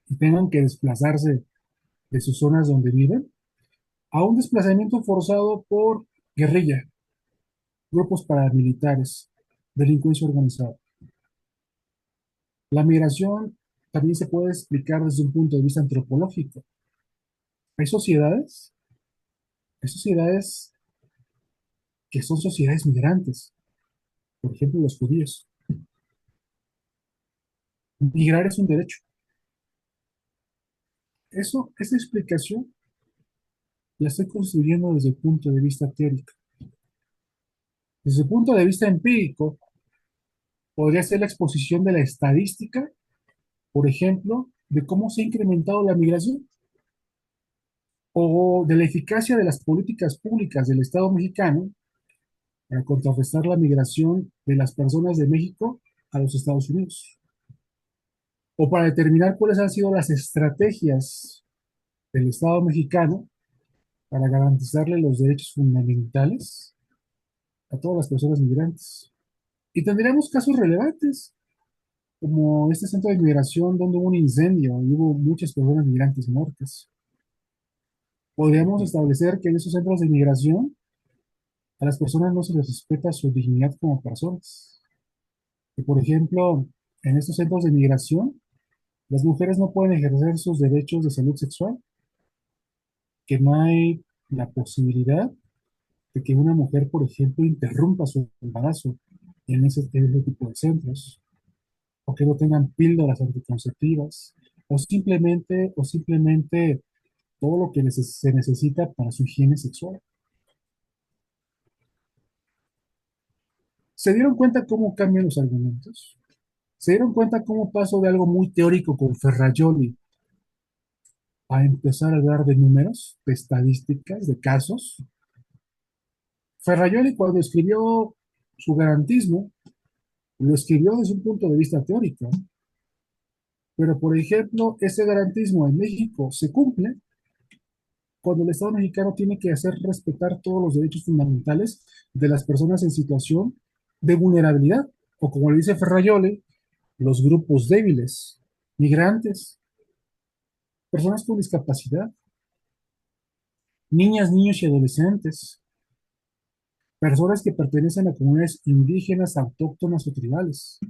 y tengan que desplazarse de sus zonas donde viven, a un desplazamiento forzado por guerrilla, grupos paramilitares, delincuencia organizada. La migración también se puede explicar desde un punto de vista antropológico. Hay sociedades, hay sociedades que son sociedades migrantes, por ejemplo los judíos. Migrar es un derecho. Esa explicación la estoy construyendo desde el punto de vista teórico. Desde el punto de vista empírico, podría ser la exposición de la estadística por ejemplo, de cómo se ha incrementado la migración o de la eficacia de las políticas públicas del Estado mexicano para contrarrestar la migración de las personas de México a los Estados Unidos, o para determinar cuáles han sido las estrategias del Estado mexicano para garantizarle los derechos fundamentales a todas las personas migrantes. Y tendríamos casos relevantes, como este centro de migración donde hubo un incendio y hubo muchas personas migrantes muertas. Podríamos establecer que en esos centros de migración a las personas no se les respeta su dignidad como personas. Que, por ejemplo, en estos centros de migración, las mujeres no pueden ejercer sus derechos de salud sexual, que no hay la posibilidad de que una mujer, por ejemplo, interrumpa su embarazo en ese tipo de centros, o que no tengan píldoras anticonceptivas, o simplemente todo lo que se necesita para su higiene sexual. ¿Se dieron cuenta cómo cambian los argumentos? ¿Se dieron cuenta cómo paso de algo muy teórico con Ferrajoli a empezar a hablar de números, de estadísticas, de casos? Ferrajoli, cuando escribió su garantismo, lo escribió desde un punto de vista teórico, pero por ejemplo, ese garantismo en México se cumple cuando el Estado mexicano tiene que hacer respetar todos los derechos fundamentales de las personas en situación de vulnerabilidad, o como le dice Ferrajoli, los grupos débiles, migrantes, personas con discapacidad, niñas, niños y adolescentes, personas que pertenecen a comunidades indígenas, autóctonas o tribales,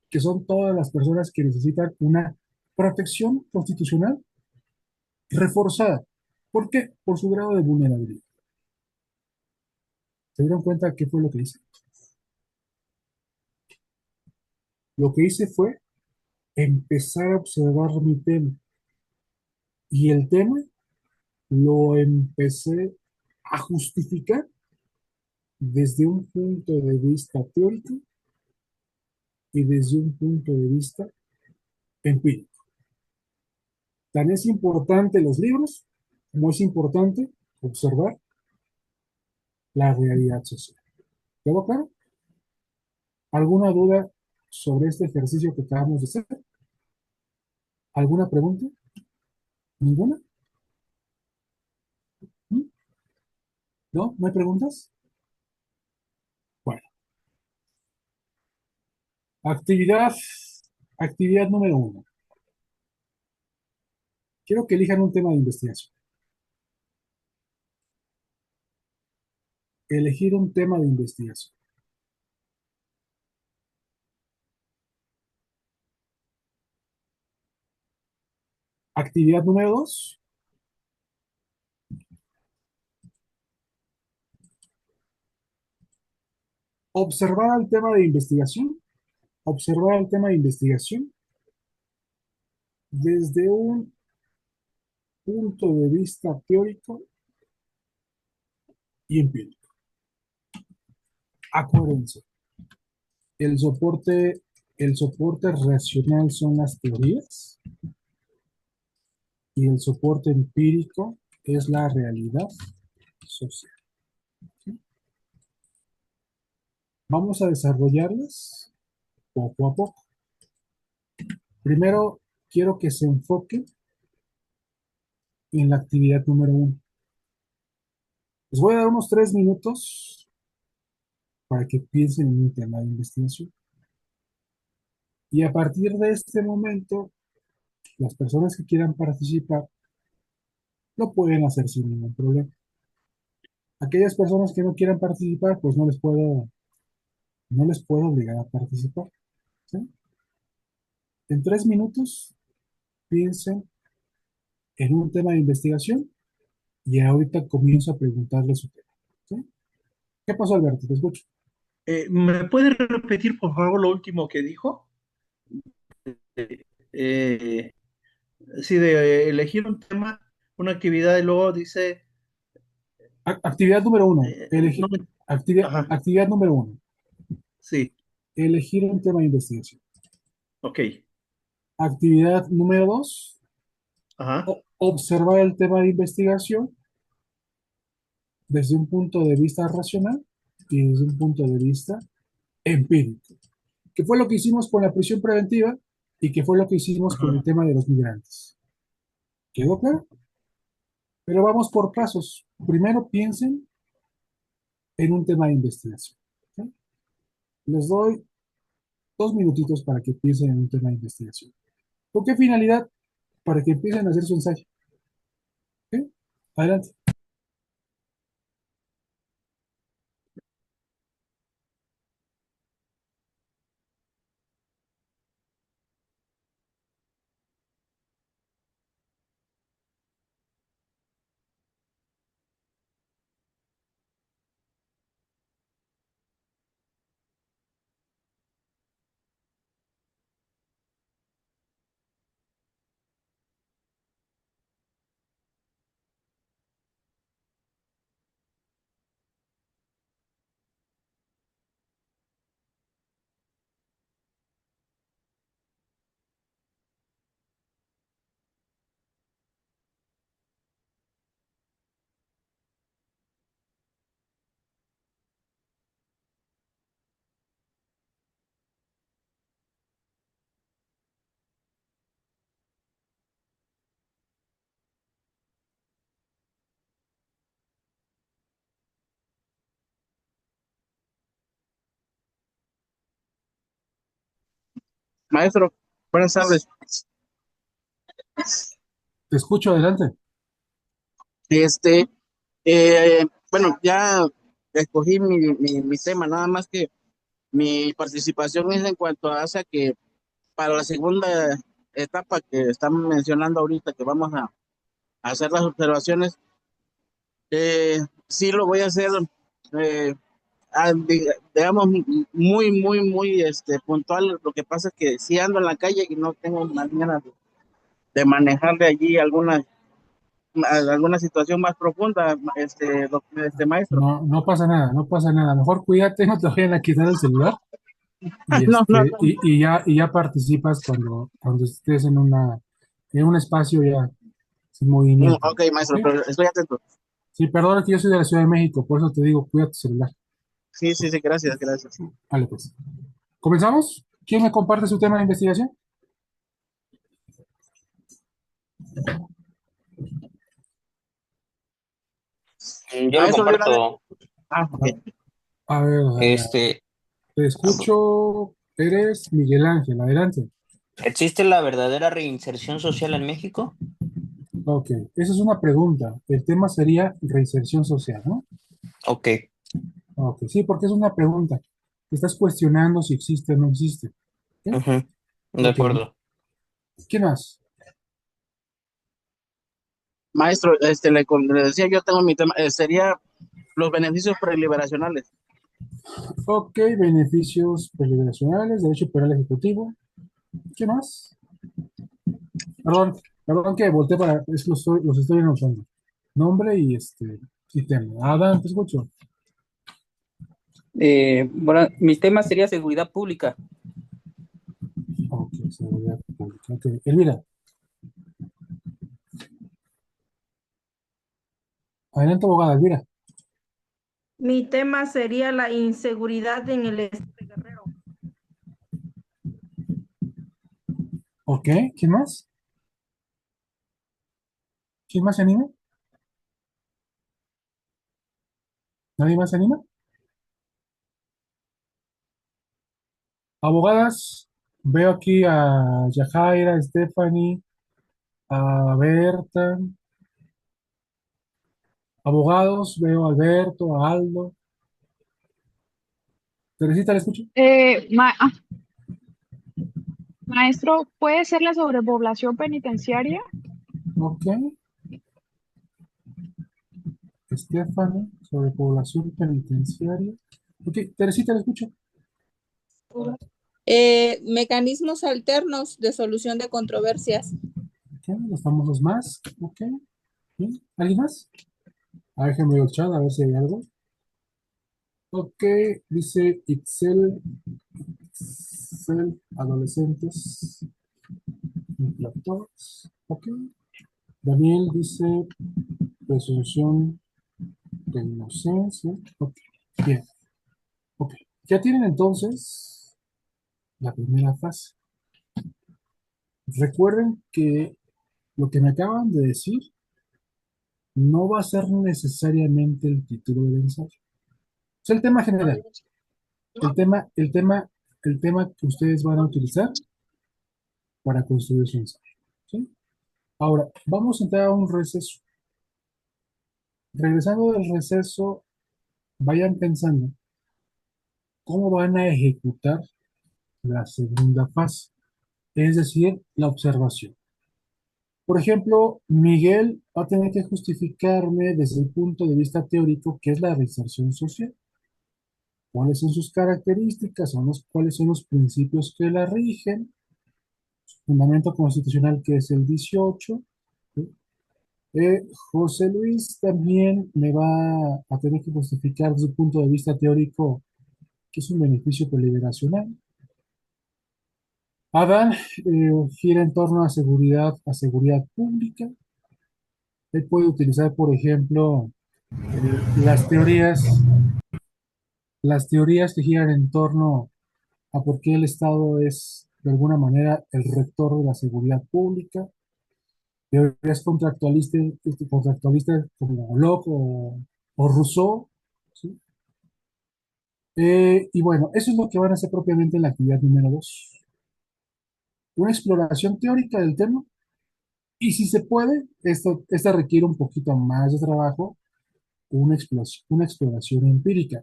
que son todas las personas que necesitan una protección constitucional reforzada. ¿Por qué? Por su grado de vulnerabilidad. ¿Se dieron cuenta qué fue lo que hice? Lo que hice fue empezar a observar mi tema. Y el tema lo empecé a justificar desde un punto de vista teórico y desde un punto de vista empírico. Tan es importante los libros como es importante observar la realidad social. ¿Quedó claro? ¿Alguna duda sobre este ejercicio que acabamos de hacer? ¿Alguna pregunta? ¿Ninguna? ¿Mm? ¿No? ¿No hay preguntas? Bueno, actividad, actividad número 1. Quiero que elijan un tema de investigación. Elegir un tema de investigación. Actividad número 2. Observar el tema de investigación. Observar el tema de investigación desde un punto de vista teórico y empírico. Acuérdense, el soporte racional son las teorías y el soporte empírico es la realidad social. ¿Sí? Vamos a desarrollarlas poco a poco. Primero, quiero que se enfoque en la actividad número 1. Les voy a dar unos 3 minutos para que piensen en un tema de investigación. Y a partir de este momento, las personas que quieran participar lo pueden hacer sin ningún problema. Aquellas personas que no quieran participar, pues no les puedo obligar a participar. ¿Sí? En 3 minutos, piensen en un tema de investigación y ahorita comienzo a preguntarle su tema. ¿Sí? ¿Qué pasó, Alberto? Te escucho. ¿Me puede repetir, por favor, lo último que dijo? Eh, sí, de elegir un tema, una actividad, y luego dice... Actividad número 1. no, ajá, Actividad número 1. sí, Elegir un tema de investigación. ok. Actividad número 2, Ajá. observar el tema de investigación desde un punto de vista racional y desde un punto de vista empírico, que fue lo que hicimos con la prisión preventiva y que fue lo que hicimos con el Ajá. tema de los migrantes. ¿Quedó claro? Pero vamos por pasos. Primero piensen en un tema de investigación. ¿Ok? Les doy 2 minutitos para que piensen en un tema de investigación. ¿Con qué finalidad? Para que empiecen a hacer su ensayo. ¿Ok? Adelante. Maestro, buenas tardes. Te escucho, adelante. Este, bueno, ya escogí mi tema, nada más que mi participación es en cuanto a hacia que para la segunda etapa que estamos mencionando ahorita, que vamos a hacer las observaciones, sí lo voy a hacer, eh, digamos, muy puntual. Lo que pasa es que sí ando en la calle y no tengo manera de manejar de allí alguna situación más profunda, maestro. No, no pasa nada, no pasa nada. Mejor cuídate, no te vayan a quitar el celular y, No, no, y ya participas cuando estés en un espacio ya sin movimiento. ok, maestro, ¿Ok? pero estoy atento. Sí, perdona que yo soy de la Ciudad de México, por eso te digo, cuida tu celular. Sí, sí, sí, gracias, gracias. Vale, pues. ¿Comenzamos? ¿Quién me comparte su tema de investigación? Yo lo Maestro, de una vez. comparto. Ok. A ver, Este, te escucho. Eres Miguel Ángel, adelante. ¿existe la verdadera reinserción social en México? Ok, esa es una pregunta. El tema sería reinserción social, ¿no? Ok, Ok, sí, porque es una pregunta. Te estás cuestionando si existe o no existe. ¿Ok? ujú, de Ok, acuerdo. ¿qué más? Maestro, le decía, yo tengo mi tema, sería los beneficios preliberacionales. Ok, beneficios previsionales, derecho penal ejecutivo. ¿Qué más? Perdón que volteé para, es que los estoy anotando. Nombre y tema. Adán, te escucho. Bueno, mi tema sería seguridad pública. Ok, seguridad pública. Ok, Elvira, adelante, abogada, Elvira. Mi tema sería la inseguridad en el estado de Guerrero. Ok, ¿quién más? ¿Quién más se anima? ¿Nadie más se anima? Abogadas, veo aquí a Yajaira, a Stephanie, a Berta. Abogados, veo a Alberto, a Aldo. Teresita, ¿le escucho? Maestro, ¿puede ser la sobrepoblación penitenciaria? Ok. Stephanie, sobre población penitenciaria. Ok, Teresita, ¿le escucho? Mecanismos alternos de solución de controversias. Ok, los famosos más. Ok. Bien. ¿Alguien más? A ver, déjenme ver el chat, a ver si hay algo. Ok, dice Itzel, adolescentes. infractores. Ok. Daniel dice presunción de inocencia. Ok. Bien. Ok. Ya tienen entonces la primera fase. Recuerden que lo que me acaban de decir no va a ser necesariamente el título del ensayo. Es el tema general. El tema que ustedes van a utilizar para construir su ensayo. ¿Sí? Ahora, vamos a entrar a un receso. Regresando del receso, vayan pensando cómo van a ejecutar la segunda fase, es decir, la observación. Por ejemplo, Miguel va a tener que justificarme desde el punto de vista teórico qué es la reinserción social, cuáles son sus características, cuáles son los principios que la rigen, fundamento constitucional que es el 18. ¿Sí? José Luis también me va a tener que justificar desde el punto de vista teórico qué es un beneficio deliberacional. Adán gira en torno a seguridad pública. Él puede utilizar, por ejemplo, las teorías que giran en torno a por qué el Estado es, de alguna manera, el rector de la seguridad pública. Teorías contractualistas como Locke o Rousseau. ¿Sí? Y bueno, eso es lo que van a hacer propiamente en la actividad número 2. Una exploración teórica del tema. Y si se puede, esta requiere un poquito más de trabajo, una exploración empírica.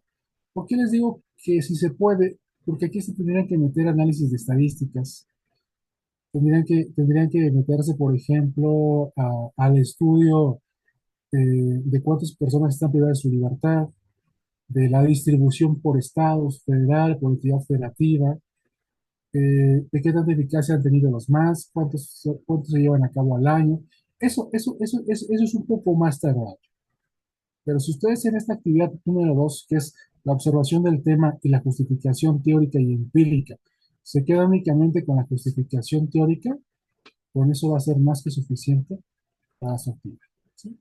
¿Por qué les digo que si se puede? Porque aquí se tendrían que meter análisis de estadísticas, tendrían que meterse, por ejemplo, al estudio de cuántas personas están privadas de su libertad, de la distribución por estados, federal, por entidad federativa, de qué tanta eficacia han tenido los más, cuántos se llevan a cabo al año. Eso es un poco más tardado. Pero si ustedes en esta actividad número 2, que es la observación del tema y la justificación teórica y empírica, se queda únicamente con la justificación teórica, con eso va a ser más que suficiente para su actividad. ¿Sí?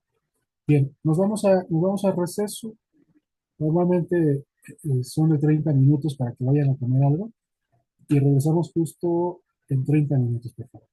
Bien, nos vamos a receso. Normalmente son de 30 minutos para que vayan a comer algo y regresamos justo en 30 minutos, por favor.